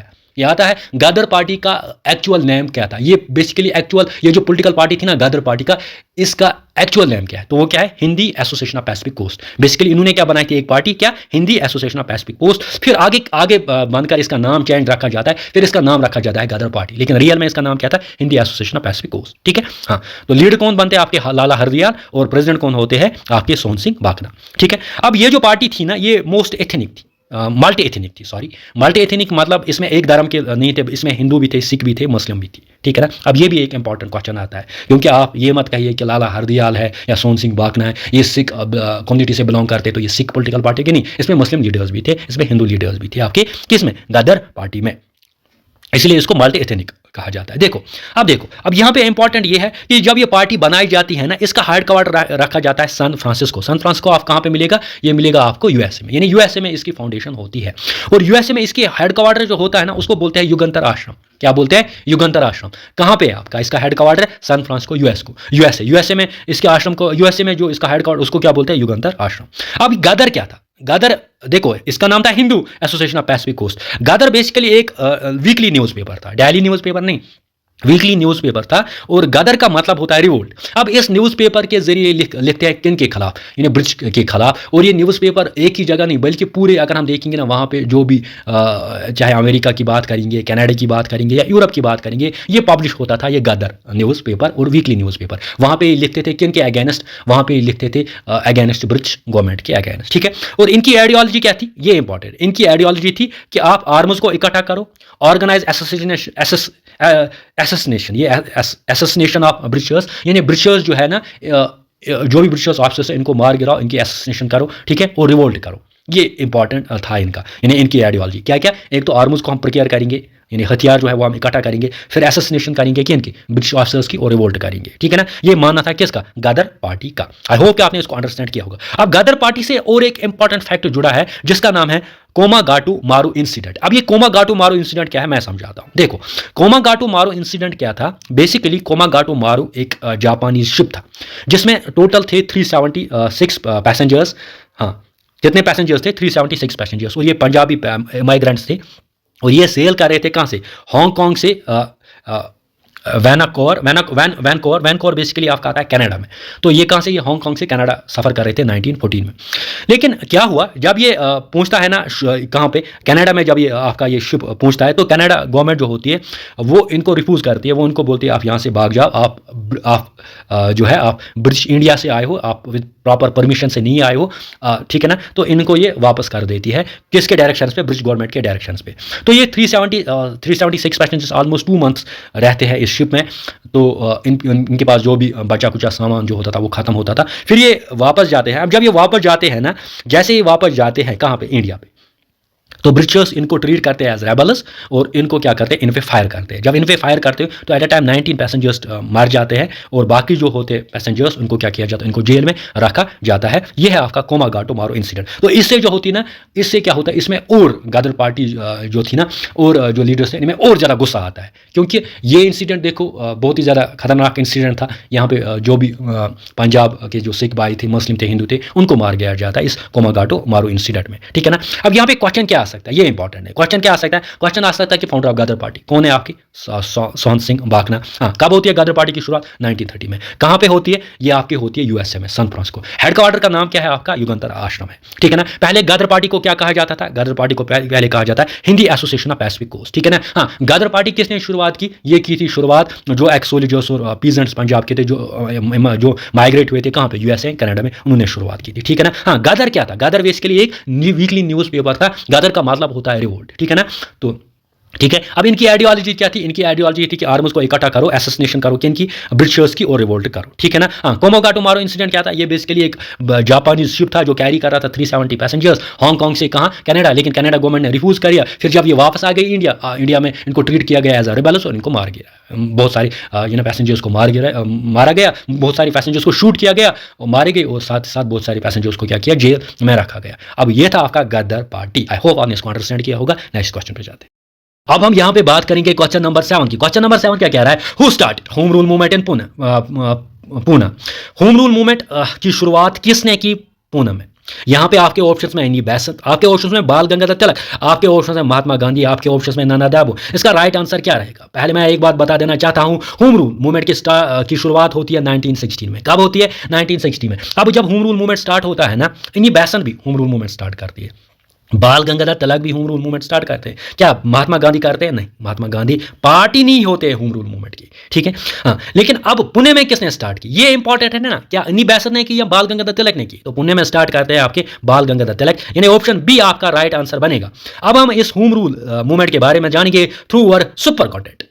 है गदर पार्टी का एक्चुअल नेम क्या था? ये बेसिकली ये जो पॉलिटिकल पार्टी थी ना गदर पार्टी का, इसका एक्चुअल नेम क्या है? तो वो क्या है? Hindi Association of Pacific Coast. Basically इन्होंने क्या बनाई थी? एक पार्टी, क्या? Hindi Association of Pacific Coast. फिर आगे बनकर इसका नाम चेंज रखा जाता है, फिर इसका नाम रखा जाता है गदर पार्टी, लेकिन रियल में इसका नाम क्या था? Hindi Association of Pacific Coast, ठीक है। हाँ, तो लीडर कौन बनते हैं? आपके लाला हरदयाल, और प्रेसिडेंट कौन होते हैं? आपके सोहन सिंह बाकना, ठीक है। अब ये जो पार्टी थी ना, ये मोस्ट एथनिक थी, मल्टी एथनिक थी, सॉरी मल्टी एथनिक मतलब इसमें एक धर्म के नहीं थे, इसमें हिंदू भी थे, सिख भी थे, मुस्लिम भी थी, ठीक है ना। अब ये भी एक इंपॉर्टेंट क्वेश्चन आता है, क्योंकि आप ये मत कहिए कि लाला हरदयाल है या सोहन सिंह बाकना है ये सिख कम्युनिटी से बिलोंग करते तो ये सिख पॉलिटिकल पार्टी के, नहीं, इसमें मुस्लिम लीडर्स भी थे, इसमें हिंदू लीडर्स भी थे आपके, किसमें, गदर पार्टी में, इसलिए इसको मल्टी एथनिक कहा जाता है। देखो अब यहाँ पे इंपॉर्टेंट ये है कि जब ये पार्टी बनाई जाती है ना, इसका हेडक्वार्टर रखा जाता है सैन फ्रांसिस्को। सैन फ्रांसिस्को आप कहाँ पे मिलेगा, ये मिलेगा आपको यूएसए में, यानी यूएसए में इसकी फाउंडेशन होती है। और यूएसए में इसकी हेडक्वार्टर जो होता है ना, उसको बोलते हैं युगंतर आश्रम। क्या बोलते हैं, युगंतर आश्रम। कहाँ पे है आपका इसका हेडक्वार्टर, सैन फ्रांसिस्को यूएसए में इसके आश्रम को, यूएसए में जो इसका हेडक्वार्टर उसको क्या बोलते हैं, युगंतर आश्रम। अब गदर क्या था, गदर देखो इसका नाम था Hindu Association of Pacific Coast. Ghadar basically एक वीकली न्यूज़पेपर था, डेली न्यूज़पेपर नहीं, वीकली न्यूज़पेपर था, और गदर का मतलब होता है रिवोल्ट। अब इस न्यूज़पेपर के जरिए लिखते हैं किन के खिलाफ, यानी ब्रिटिश के खिलाफ। और ये न्यूज़पेपर एक ही जगह नहीं बल्कि पूरे, अगर हम देखेंगे ना वहाँ पे जो भी चाहे अमेरिका की बात करेंगे, कनाडा की बात करेंगे या यूरोप की बात करेंगे, ये पब्लिश होता था, ये गदर न्यूज़पेपर और वीकली न्यूज़पेपर। वहाँ पे लिखते थे किन के अगेंस्ट, वहाँ पे लिखते थे अगेंस्ट ब्रिटिश गवर्नमेंट के अगेंस्ट, ठीक है। और इनकी आइडियोलॉजी क्या थी, ये इंपॉर्टेंट, इनकी आइडियोलॉजी थी कि आप आर्म्स को इकट्ठा करो, ऑर्गेनाइज एसेसिनेशन, ये एसेसिनेशन ऑफ ब्रिटिशर्स, यानी ब्रिटिशर्स जो है ना, जो भी ब्रिटिशर्स ऑफिसर्स हैं इनको मार गिराओ, इनकी एसेसिनेशन करो, ठीक है, और रिवोल्ट करो। ये इंपॉर्टेंट था इनका, यानी इनकी आइडियोलॉजी क्या क्या, एक तो आर्म्स को हम प्रिपेयर करेंगे, यानी हथियार जो है वो हम इकट्ठा करेंगे, फिर एसेसिनेशन करेंगे कि इनकी ब्रिटिश ऑफिसर्स की, और रिवोल्ट करेंगे, ठीक है ना। ये मानना था किसका, गदर पार्टी का। आई होप कि आपने इसको अंडरस्टैंड किया होगा। अब गदर पार्टी से और एक इंपॉर्टेंट फैक्ट जुड़ा है जिसका नाम है कोमागाटू मारू इंसिडेंट। अब ये कोमागाटू मारू इंसिडेंट क्या है मैं समझाता हूं। देखो कोमागाटू मारू इंसिडेंट क्या था, बेसिकली कोमागाटू मारू एक जापानी शिप था जिसमें टोटल थे 376 पैसेंजर्स। हाँ, कितने पैसेंजर्स थे, 376 पैसेंजर्स, और ये पंजाबी माइग्रेंट्स थे। और ये सेल कर रहे थे कहाँ से, हांगकांग से वैनकोवर बेसिकली आपका आता है कनाडा में। तो ये कहाँ से, ये हांगकांग से कनाडा सफ़र कर रहे थे 1914 में। लेकिन क्या हुआ, जब ये पहुंचता है ना कहाँ पे, कनाडा में, जब ये आपका ये शिप पहुंचता है तो कनाडा गवर्नमेंट जो होती है वो इनको रिफ्यूज़ करती है, वो उनको बोलती है आप यहाँ से भाग जाओ, आप जो है आप ब्रिटिश इंडिया से आए हो, आप विद प्रॉपर परमिशन से नहीं आए हो, ठीक है ना। तो इनको ये वापस कर देती है, किसके डायरेक्शन पे, ब्रिटिश गवर्नमेंट के डायरेक्शन पे। तो ये 376 पैसेंजर्स ऑलमोस्ट 2 मंथ्स रहते हैं इस शिप में। तो इनके पास जो भी बचा कुचा सामान जो होता था वो खत्म होता था, फिर ये वापस जाते हैं। अब जब ये वापस जाते हैं ना, जैसे ही वापस जाते हैं कहाँ पे, इंडिया पे, तो ब्रिटिशर्स इनको ट्रीट करते हैं एज रेबल्स, और इनको क्या करते हैं, इन पे फायर करते हैं। जब इन पे फायर करते हैं तो एट अ टाइम 19 पैसेंजर्स मार जाते हैं, और बाकी जो होते हैं पैसेंजर्स उनको क्या किया जाता है, इनको जेल में रखा जाता है। यह है आपका कोमागाटू मारू इंसिडेंट। तो इससे जो होती ना, इससे क्या होता है, इसमें और गदर पार्टी जो थी ना, और जो लीडर्स थे, इनमें और ज़्यादा गुस्सा आता है, क्योंकि ये इंसिडेंट देखो बहुत ही ज़्यादा खतरनाक इंसिडेंट था। यहाँ पे जो भी पंजाब के जो सिख भाई थे, मुस्लिम थे, हिंदू थे, उनको मार गया जाता है इस कोमागाटू मारू इंसिडेंट में, ठीक है ना। अब यहाँ पे क्वेश्चन क्या सकता है, ये इंपॉर्टेंट है, क्वेश्चन क्या आ सकता है, क्वेश्चन आ सकता है कि फाउंडर ऑफ गदर पार्टी कौन है, आपकी सोहन सिंह बाकना। हाँ, कब होती है गदर पार्टी की शुरुआत, 1930 में। कहाँ पे होती है, ये आपकी होती है यूएसए में, सैन फ्रांसिस्को। हेडक्वार्टर का नाम क्या है आपका, युगंतर आश्रम है, ठीक है ना। पहले गदर पार्टी को क्या कहा जाता था, गदर पार्टी को पहले कहा जाता है Hindi Association of Pacific Coast, ठीक है ना। हाँ, गदर पार्टी किसने शुरुआत की, ये की थी शुरुआत जो एक्स सोल्जर्स और पीजेंट्स पंजाब के थे, जो माइग्रेट हुए थे कहाँ पे, यूएसए कनाडा में, उन्होंने शुरुआत की थी, ठीक है ना। हाँ, गदर क्या था, गदर बेसिकली एक वीकली न्यूज़पेपर था। गदर का मतलब होता है रिवोल्ट, ठीक है ना। तो ठीक है, अब इनकी आइडियोलॉजी क्या थी, इनकी आइडियोलॉजी थी कि आर्म्स को इकट्ठा करो, एसेसिनेशन करो किनकी, ब्रिटिशर्स की, और रिवोल्ट करो, ठीक है ना। हाँ, कोमागाटू मारू इंसिडेंट क्या था, ये बेसिकली एक जापानी शिप था जो कैरी कर रहा था 370 पैसेंजर्स हांगकांग से कहाँ, कनाडा। लेकिन कनाडा गवर्नमेंट ने रिफ्यूज़ कर दिया। फिर जब ये वापस आ गई इंडिया में इनको ट्रीट किया गया एज अ रिबेल्स, और इनको मार गया, बहुत सारे पैसेंजर्स को मारा गया, बहुत सारे पैसेंजर्स को शूट किया गया और मारे गए, और साथ ही साथ बहुत सारे पैसेंजर्स को क्या किया, जेल में रखा गया। अब ये था आपका गदर पार्टी। आई होप आपने इसको अंडरस्टैंड किया होगा। नेक्स्ट क्वेश्चन पे जाते हैं। अब हम यहाँ पे बात करेंगे क्वेश्चन नंबर 7 की। क्वेश्चन नंबर 7 क्या कह रहा है, who start home rule movement in Poona. Home rule movement की शुरुआत किसने की, पूना में। यहाँ पे आपके ऑप्शंस में एनी बेसंत, आपके ऑप्शंस में बाल गंगाधर तिलक, आपके ऑप्शंस में महात्मा गांधी, आपके ऑप्शंस में नाना दाबो। इसका राइट आंसर क्या रहेगा, पहले मैं एक बात बता देना चाहता हूँ, होम रूल मूवमेंट की शुरुआत होती है 1916 में। कब होती है, 1960 में। अब जब होम रूल मूवमेंट स्टार्ट होता है ना, इन्हीं बेसंत भी होम रूल मूवमेंट स्टार्ट करती है। बाल गंगाधर तिलक भी होम रूल मूवमेंट स्टार्ट करते हैं। क्या महात्मा गांधी करते हैं? नहीं, महात्मा गांधी पार्टी नहीं होते होम रूल मूवमेंट की, ठीक है। हाँ, लेकिन अब पुणे में किसने स्टार्ट की, ये इंपॉर्टेंट है ना। क्या अन्नी बेसंत ने की या बाल गंगाधर तिलक ने की? तो पुणे में स्टार्ट करते हैं आपके बाल गंगाधर तिलक, यानी ऑप्शन बी आपका राइट आंसर बनेगा। अब हम इस होम रूल मूवमेंट के बारे में जानेंगे थ्रू अवर सुपर कंटेंट।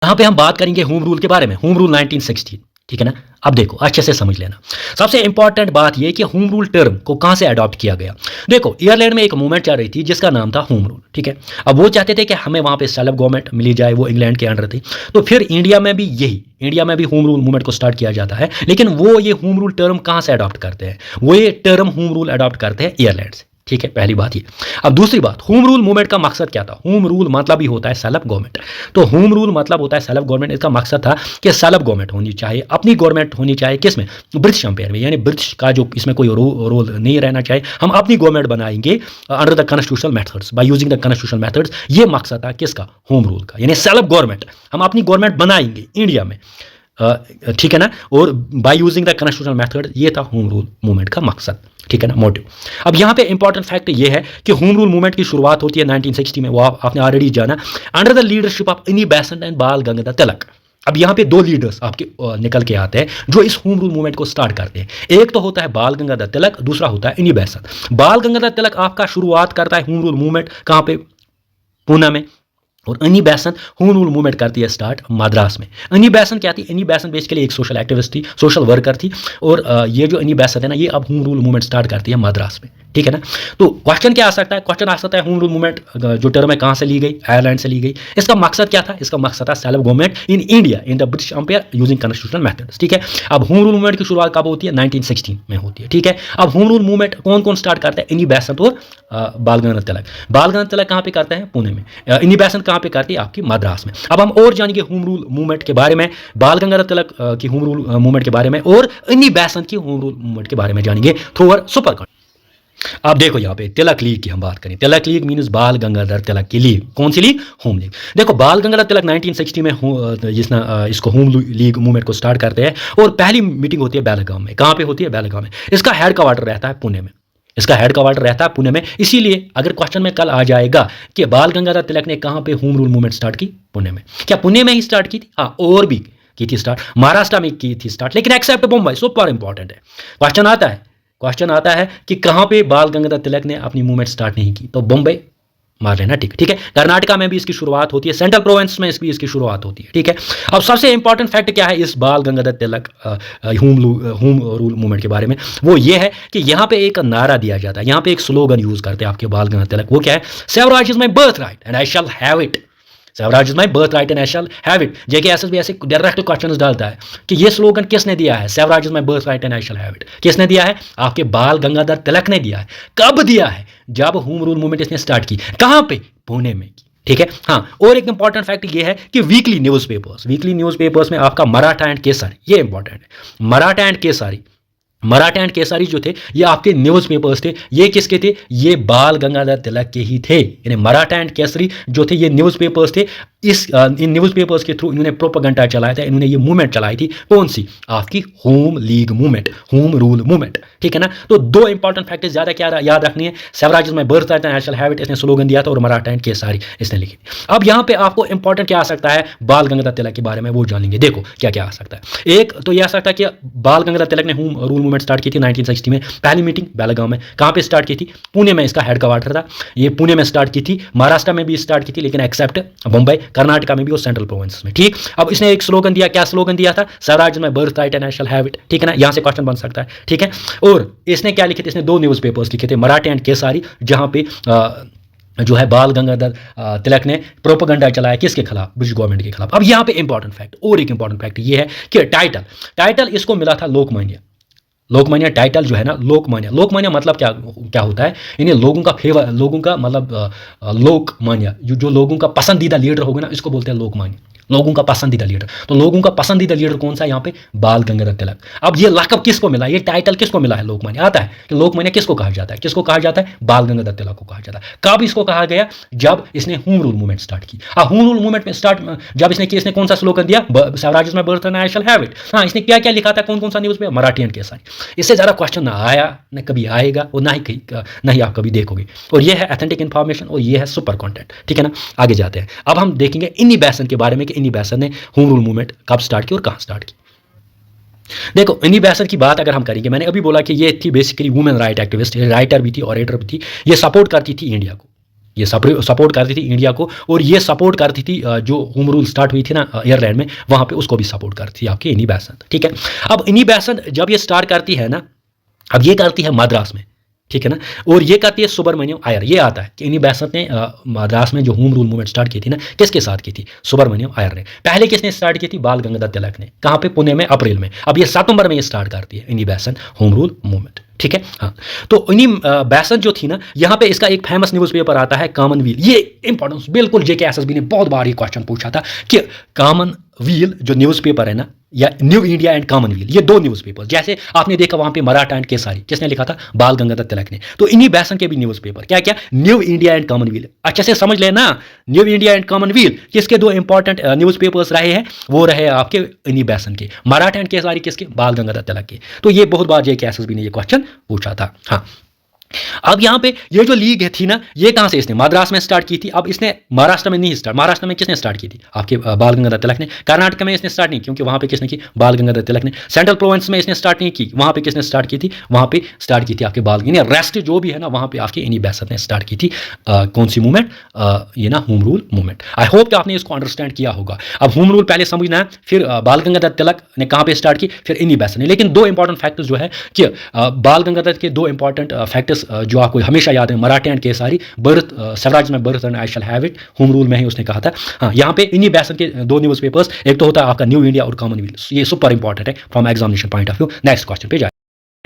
यहाँ पे हम बात करेंगे होम रूल के बारे में, होम रूल 1916, ठीक है ना। अब देखो अच्छे से समझ लेना, सबसे इंपॉर्टेंट बात यह कि होम रूल टर्म को कहां से अडॉप्ट किया गया। देखो आयरलैंड में एक मूवमेंट चल रही थी जिसका नाम था होम रूल, ठीक है। अब वो चाहते थे कि हमें वहां पे सेल्फ गवर्नमेंट मिली जाए, वो इंग्लैंड के अंडर थी। तो फिर इंडिया में भी होम रूल मूवमेंट को स्टार्ट किया जाता है, लेकिन वो ये होम रूल टर्म कहां से अडॉप्ट करते हैं, वो ये टर्म होम रूल अडॉप्ट करते हैं आयरलैंड से, ठीक है। पहली बात ये। अब दूसरी बात, होम रूल मूवमेंट का मकसद क्या था। होम रूल मतलब ही होता है सेल्फ गवर्नमेंट। तो होम रूल मतलब होता है सेल्फ गवर्नमेंट। इसका मकसद था कि सेल्फ गवर्नमेंट होनी चाहिए, अपनी गवर्नमेंट होनी चाहिए। किसमें? ब्रिटिश एम्पायर में, यानी ब्रिटिश का जो इसमें कोई रोल नहीं रहना चाहिए। हम अपनी गवर्नमेंट बनाएंगे under the constitutional methods, by using the constitutional methods. ये मकसद था किसका? होम रूल का, यानी सेल्फ गवर्नमेंट। हम अपनी गवर्नमेंट बनाएंगे इंडिया में, ठीक है ना, और by using the constitutional method. ये था होम रूल मूवमेंट का मकसद, ठीक है ना, मोटिव। अब यहाँ पे इंपॉर्टेंट फैक्ट ये है कि होम रूल मूवमेंट की शुरुआत होती है 1960 में, वो आपने ऑलरेडी जाना, अंडर द लीडरशिप ऑफ अन्नी बेसेंट एंड बाल गंगाधर तिलक। अब यहाँ पे दो लीडर्स आपके निकल के आते हैं जो इस होम रूल मूवमेंट को स्टार्ट करते हैं। एक तो होता है बाल गंगाधर तिलक, दूसरा होता है अन्नी बेसेंट। बाल गंगाधर तिलक आपका शुरुआत करता है होम रूल मूवमेंट कहाँ पे? पूना में। और अन्नी बेसेंट होम रूल मूवमेंट करती है स्टार्ट मद्रास में। अन्नी बेसेंट क्या थी? अन्नी बेसेंट बेसिकली एक सोशल एक्टिविस्ट थी, सोशल वर्कर थी। और ये जो अन्नी बेसेंट है ना, ये अब होम रूल मूवमेंट स्टार्ट करती है मद्रास में, ठीक है ना। तो क्वेश्चन क्या आ सकता है? क्वेश्चन आ सकता है होम रूल मूवमेंट जो टर्म है कहाँ से ली गई? आयरलैंड से ली गई। इसका मकसद क्या था? इसका मकसद था self government in India in the British empire using constitutional methods, ठीक है। अब होम रूल मूवमेंट की शुरुआत कब होती है? 1916 में होती है, ठीक है। अब होम रूल मूवमेंट कौन कौन स्टार्ट करता है? अन्नी बेसेंट और बाल गंगाधर तिलक। बाल गंगाधर तिलक कहाँ पे करते हैं? पुणे में। अन्नी बेसेंट कहाँ पे करती है? आपकी मद्रास में। अब हम और जानेंगे होम रूल मूवमेंट के बारे में, बाल गंगाधर तिलक की होम रूल मूवमेंट के बारे में और अन्नी बेसेंट की होम रूल मूवमेंट के बारे में जानेंगे थ्रू अवर सुपर कंटेंट। अब देखो यहाँ पे तिलक लीग की हम बात करें। तिलक लीग मीन्स बाल गंगाधर तिलक की लीग। कौन सी लीग? Home league. देखो बाल गंगाधर तिलक 1960 में जिसने इसको होम लीग मूवमेंट को स्टार्ट करते हैं और पहली मीटिंग होती है बेलगाम में। कहाँ पे होती है? बेलगाम में। इसका हेड क्वार्टर रहता है पुणे में। इसका हेड क्वार्टर रहता है पुणे में। इसीलिए अगर क्वेश्चन में कल आ जाएगा कि बाल गंगाधर तिलक ने कहाँ पे होम रूल मूवमेंट स्टार्ट की? पुणे में। क्या पुणे में ही स्टार्ट की थी? हाँ, और भी की थी स्टार्ट, महाराष्ट्र में की थी स्टार्ट, लेकिन एक्सेप्ट मुंबई। सुपर इंपॉर्टेंट है। क्वेश्चन आता है कि कहां पे बाल गंगाधर तिलक ने अपनी मूवमेंट स्टार्ट नहीं की? तो बम्बई मार लेना, ठीक है। कर्नाटका में भी इसकी शुरुआत होती है, सेंट्रल प्रोविंस में इसकी शुरुआत होती है, ठीक है। अब सबसे इंपॉर्टेंट फैक्ट क्या है इस बाल गंगाधर तिलक होम रूल मूवमेंट के बारे में? वो ये है कि यहाँ पे एक नारा दिया जाता है, यहाँ पे एक स्लोगन यूज करते हैं आपके बाल गंगाधर तिलक। वो क्या है? Swaraj is my birthright and I shall have it. Swaraj is my birthright and I shall have it. JKSS भी ऐसे डायरेक्ट क्वेश्चन डालता है कि ये स्लोगन किसने दिया है? Swaraj is my birthright and I shall have it किसने दिया है? आपके बाल गंगाधर तिलक ने दिया है। कब दिया है? जब होम रूल मूवमेंट इसने स्टार्ट की। कहां पे? पुणे में की, ठीक है। हाँ, और एक इंपॉर्टेंट फैक्ट ये है कि वीकली न्यूज़पेपर्स में आपका मराठा एंड केसरी, ये इंपॉर्टेंट है। मराठा एंड केसरी जो थे ये आपके न्यूज़पेपर्स थे। ये किसके थे? ये बाल गंगाधर तिलक के ही थे। यानी मराठा एंड केसरी जो थे ये न्यूज़पेपर्स थे। इन न्यूज़पेपर्स के थ्रू इन्होंने प्रोपेगेंडा चलाया था, इन्होंने ये मूवमेंट चलाई थी। कौन सी? आपकी home league movement, home rule movement, ठीक है ना। तो दो इंपॉर्टेंट फैक्टर्स ज्यादा क्या याद रखनी है? Swaraj is my birthright and I shall have it इसने स्लोगन दिया था और मराठा एंड केसरी इसने लिखी। अब यहाँ पे आपको इंपॉर्टेंट क्या आ सकता है बाल गंगाधर तिलक के बारे में, वो जानेंगे। देखो क्या क्या आ सकता है। एक तो यह आ सकता है कि बाल गंगाधर तिलक ने होम रूल मूवमेंट स्टार्ट की थी 1960 में। पहली मीटिंग बेलगाम में। कहाँ पे स्टार्ट की थी? पुणे में इसका हेड क्वार्टर था। ये पुणे में स्टार्ट की थी, महाराष्ट्र में भी स्टार्ट की थी, लेकिन एक्सेप्ट मुंबई, कर्नाटका में भी और सेंट्रल प्रोविंस में, ठीक। अब इसने एक स्लोगन दिया। क्या स्लोगन दिया था? Swaraj is my birthright and I shall have it, ठीक है ना। यहां से क्वेश्चन बन सकता है, ठीक है। और इसने क्या लिखे थे? इसने दो न्यूज़पेपर्स लिखे थे, मराठा एंड केसरी, जहां पे जो है बाल गंगाधर तिलक ने प्रोपेगेंडा चलाया किसके खिलाफ? ब्रिटिश गवर्नमेंट के खिलाफ। अब यहाँ पे इंपॉर्टेंट फैक्ट, और एक इंपॉर्टेंट फैक्ट ये है कि टाइटल इसको मिला था लोकमान्य टाइटल जो है ना, लोकमान्य मतलब क्या होता है? यानी लोगों का फेवर, लोगों का मतलब लोकमान्य, जो लोगों का पसंदीदा लीडर होगा ना, इसको बोलते हैं लोकमान्य। लोगों का पसंदीदा लीडर। तो लोगों का पसंदीदा लीडर कौन सा है यहाँ पे? बाल गंगाधर तिलक। अब ये लक़ब किसको मिला, ये टाइटल किसको मिला है लोकमान्य? आता है कि लोकमान्य किसको कहा जाता है? किसको कहा जाता है? बाल गंगाधर तिलक को कहा जाता है। कब इसको कहा गया? जब इसने होम रूल मूवमेंट स्टार्ट की। होम रूल मूवमेंट में जब इसने कौन सा स्लोगन दिया? Swaraj my birth and I shall have it. हाँ, इसने क्या क्या लिखा था, कौन कौन सा न्यूज़ पे? मराठी एंड केसरी। इससे ज़्यादा क्वेश्चन ना आया, न कभी आएगा और ना ही आप कभी देखोगे। और ये है ऑथेंटिक इन्फॉर्मेशन और ये है सुपर कंटेंट, ठीक है ना। आगे जाते हैं। अब हम देखेंगे इन्नी बैसन के बारे में कि इन्नी बैसन ने होम रूल मूवमेंट कब स्टार्ट की और कहां स्टार्ट की। देखो, इन्नी बैसन की बात अगर हम करेंगे, मैंने अभी बोला कि ये थी basically women right activist, writer भी थी, ऑरेटर भी थी। ये सपोर्ट करती थी इंडिया को, ये सपोर्ट करती थी इंडिया को, और ये सपोर्ट करती थी जो होम रूल स्टार्ट हुई थी ना आयरलैंड में, वहां पे उसको भी सपोर्ट करती थी आपकी इन्नी बैसन, ठीक है। अब इन्नी बैसन जब ये स्टार्ट करती है ना, अब ये करती है मद्रास में, ठीक है ना, और ये करती है सुब्रमण्यम अय्यर। ये आता है कि इन्हीं बैसत ने मद्रास में जो होम रूल मूवमेंट स्टार्ट की थी ना, किसके साथ की थी? सुब्रमण्यम अय्यर ने। पहले किसने स्टार्ट की थी? बाल गंगाधर तिलक ने। कहाँ पे? पुणे में, अप्रैल में। अब ये सितंबर में ये स्टार्ट करती है इन्हीं बैसन होम रूल मूवमेंट, ठीक है। हाँ, तो इन्हीं बैसन जो थी ना, यहाँ पे इसका एक फेमस न्यूज़पेपर आता है कॉमनवेल्थ। ये इंपॉर्टेंस बिल्कुल JKSSB ने बहुत बार ये क्वेश्चन पूछा था कि कॉमनवेल्थ जो न्यूज़पेपर है ना, या न्यू इंडिया एंड कॉमनवेल्थ, ये दो न्यूज़पेपर, जैसे आपने देखा वहां पे मराठा एंड केसरी, किसने लिखा था? बाल गंगाधर तिलक ने। तो इन्हीं बैसन के भी न्यूज़पेपर क्या क्या? New India and Commonwealth. अच्छे से समझ लेना, न्यू इंडिया एंड कॉमनवेल्थ किसके दो इंपॉर्टेंट न्यूज़पेपर्स रहे हैं? वो रहे आपके इन्हीं बैसन के। मराठा एंड केसरी किसके? बाल गंगाधर तिलक के। तो ये बहुत बार JKSSB ने ये क्वेश्चन पूछा था। हाँ, अब यहाँ पे ये जो लीग थी ना, ये कहाँ से इसने? मद्रास में स्टार्ट की थी। अब इसने महाराष्ट्र में नहीं स्टार्ट, महाराष्ट्र में किसने स्टार्ट की थी? आपके बाल गंगाधर तिलक ने। कर्नाटक में इसने स्टार्ट नहीं, क्योंकि वहाँ पे किसने की? बाल गंगाधर तिलक ने। सेंट्रल प्रोविंस में इसने स्टार्ट नहीं की, वहाँ पे किसने स्टार्ट की थी? वहाँ पे स्टार्ट की थी आपके बाल गंगाधर। रेस्ट जो भी है ना, वहाँ पे आपके इन्हीं बैसत ने स्टार्ट की थी। कौन सी मूवमेंट? ये ना home rule movement. I hope कि आपने इसको अंडरस्टैंड किया होगा। अब होम रूल पहले समझना है, फिर बाल गंगाधर तिलक ने कहाँ पे स्टार्ट की, फिर इन्हीं बैसन ने। लेकिन दो इंपॉर्टेंट फैक्टर्स जो है कि बाल गंगाधर के दो इंपॉर्टेंट फैक्टर्स जो आपको हमेशा याद है, मराठा एंड केसरी, बर्थ स्वराज में birth and I shall have it, home rule में ही उसने कहा था। हाँ, यहाँ पे इन्हीं बैसन के दो न्यूज़पेपर्स, एक तो होता है आपका न्यू इंडिया और कॉमनवेल्थ। ये सुपर इंपॉर्टेंट है from examination point of view. Next question पे जाए,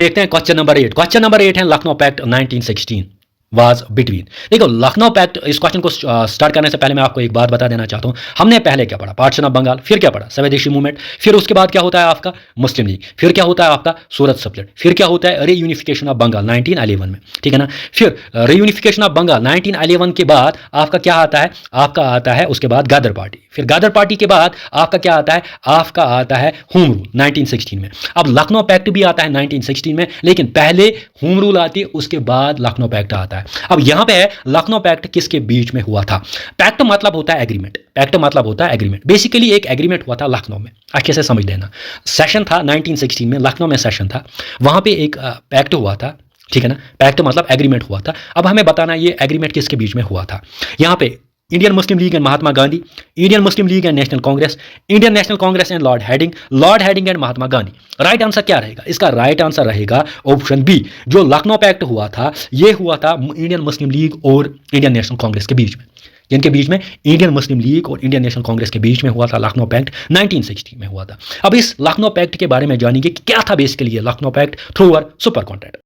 देखते हैं क्वेश्चन नंबर 8। क्वेश्चन नंबर 8 है लखनऊ पैक्ट 1916 वाज बिटवीन। देखो, लखनऊ पैक्ट, इस क्वेश्चन को स्टार्ट करने से पहले मैं आपको एक बात बता देना चाहता हूँ। हमने पहले क्या पढ़ा? पार्टीशन ऑफ बंगाल, फिर क्या पढ़ा? स्वदेशी मूवमेंट, फिर उसके बाद क्या होता है आपका? मुस्लिम लीग, फिर क्या होता है आपका? सूरत स्प्लिट, फिर क्या होता है? रीयूनिफिकेशन ऑफ बंगाल 1911 में, ठीक है ना। फिर रीयूनिफिकेशन ऑफ बंगाल 1911 के बाद आपका क्या आता है? आपका आता है उसके बाद गदर पार्टी, फिर गदर पार्टी के बाद आपका क्या आता है? आपका आता है होम रूल 1916 में। अब लखनऊ पैक्ट भी आता है 1916 में, लेकिन पहले होम रूल आती है, उसके बाद लखनऊ पैक्ट आता है। अब यहां पे है लखनऊ पैक्ट किसके बीच में हुआ था? पैक्ट मतलब होता है एग्रीमेंट, पैक्ट मतलब होता है एग्रीमेंट। बेसिकली एक एग्रीमेंट हुआ था लखनऊ में, अच्छे से समझ लेना। सेशन था 1916 में, लखनऊ में सेशन था, वहां पे एक पैक्ट हुआ था, ठीक है ना। पैक्ट मतलब एग्रीमेंट हुआ था। अब हमें बताना ये एग्रीमेंट किसके बीच में हुआ था। यहां पे Indian Muslim league and Mahatma Gandhi, Indian Muslim league and national Congress, Indian national Congress and Lord heading and Mahatma Gandhi. Right answer क्या रहेगा? इसका राइट आंसर रहेगा ऑप्शन बी। जो लखनऊ पैक्ट हुआ था, ये हुआ था इंडियन मुस्लिम लीग और इंडियन नेशनल कांग्रेस के बीच में। जिनके बीच में? इंडियन मुस्लिम लीग और इंडियन नेशनल कांग्रेस के बीच में हुआ था लखनऊ पैक्ट, 1960 में हुआ था। अब इस लखनऊ पैक्ट के बारे में जानेंगे कि क्या था बेसिकली ये Lucknow pact through our super content.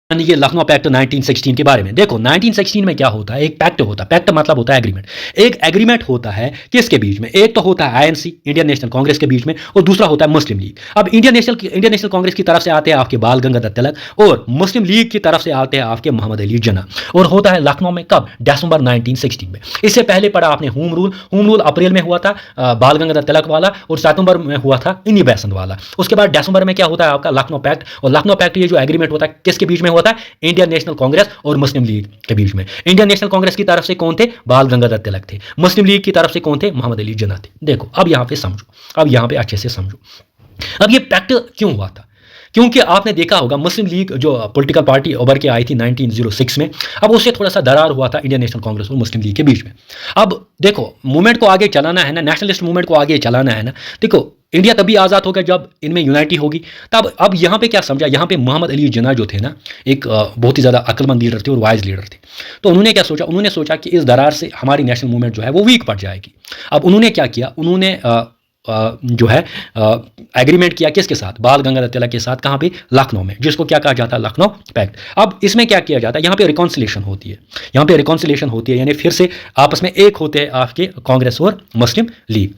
ये लखनऊ पैक्ट 1916 के बारे में देखो। 1916 में क्या होता है? एक पैक्ट होता है, पैक्ट मतलब होता है एग्रीमेंट। एक एग्रीमेंट होता है किसके बीच में? एक तो होता है INC, इंडियन नेशनल कांग्रेस के बीच में, और दूसरा होता है मुस्लिम लीग। अब इंडियन नेशनल कांग्रेस की तरफ से आते हैं आपके बाल गंगाधर तिलक, और मुस्लिम लीग की तरफ से आते हैं आपके मोहम्मद अली जिन्ना। और होता है लखनऊ में कब? दिसंबर 1916 में। इससे पहले पढ़ा आपने होम रूल अप्रैल में हुआ था बाल गंगाधर तिलक वाला, और सितंबर में हुआ था इन्हीं बैसन वाला। उसके बाद दिसंबर में क्या होता है आपका? लखनऊ पैक्ट। और लखनऊ पैक्ट ये जो एग्रीमेंट होता है किसके बीच में होता है? इंडियन नेशनल कांग्रेस और मुस्लिम लीग के बीच में। इंडियन नेशनल कांग्रेस की तरफ से कौन थे? बाल गंगाधर तिलक थे। मुस्लिम लीग की तरफ से कौन थे? मोहम्मद अली जिन्ना थे। देखो, अब यहां पे समझो, अब यहां पे अच्छे से समझो। अब ये पैक्ट क्यों हुआ था? क्योंकि आपने देखा होगा मुस्लिम लीग जो पॉलिटिकल पार्टी उभर के आई थी 1906 में, अब उससे थोड़ा सा दरार हुआ था इंडियन नेशनल कांग्रेस और मुस्लिम लीग के बीच में। अब देखो, मूवमेंट को आगे चलाना है ना, नेशनलिस्ट मूवमेंट को आगे चलाना है ना। देखो, इंडिया तभी आज़ाद होगा जब इनमें यूनाइटी होगी। तब अब यहाँ पे क्या समझा? यहाँ पे मोहम्मद अली जिन्ना जो थे ना, एक बहुत ही ज़्यादा अक्लमंद लीडर थे और वाइज लीडर थे। तो उन्होंने क्या सोचा? उन्होंने सोचा कि इस दरार से हमारी नेशनल मूवमेंट जो है वो वीक पड़ जाएगी। अब उन्होंने क्या किया? उन्होंने जो है एग्रीमेंट किया किसके साथ? बाल गंगाधर तिलक के साथ। कहाँ पे? लखनऊ में, जिसको क्या कहा जाता है? लखनऊ पैक्ट। अब इसमें क्या किया जाता है? यहाँ पे रिकॉन्सिलेशन होती है, यहाँ पे रिकॉन्सिलेशन होती है, यानी फिर से आपस में एक होते हैं आपके कांग्रेस और मुस्लिम लीग।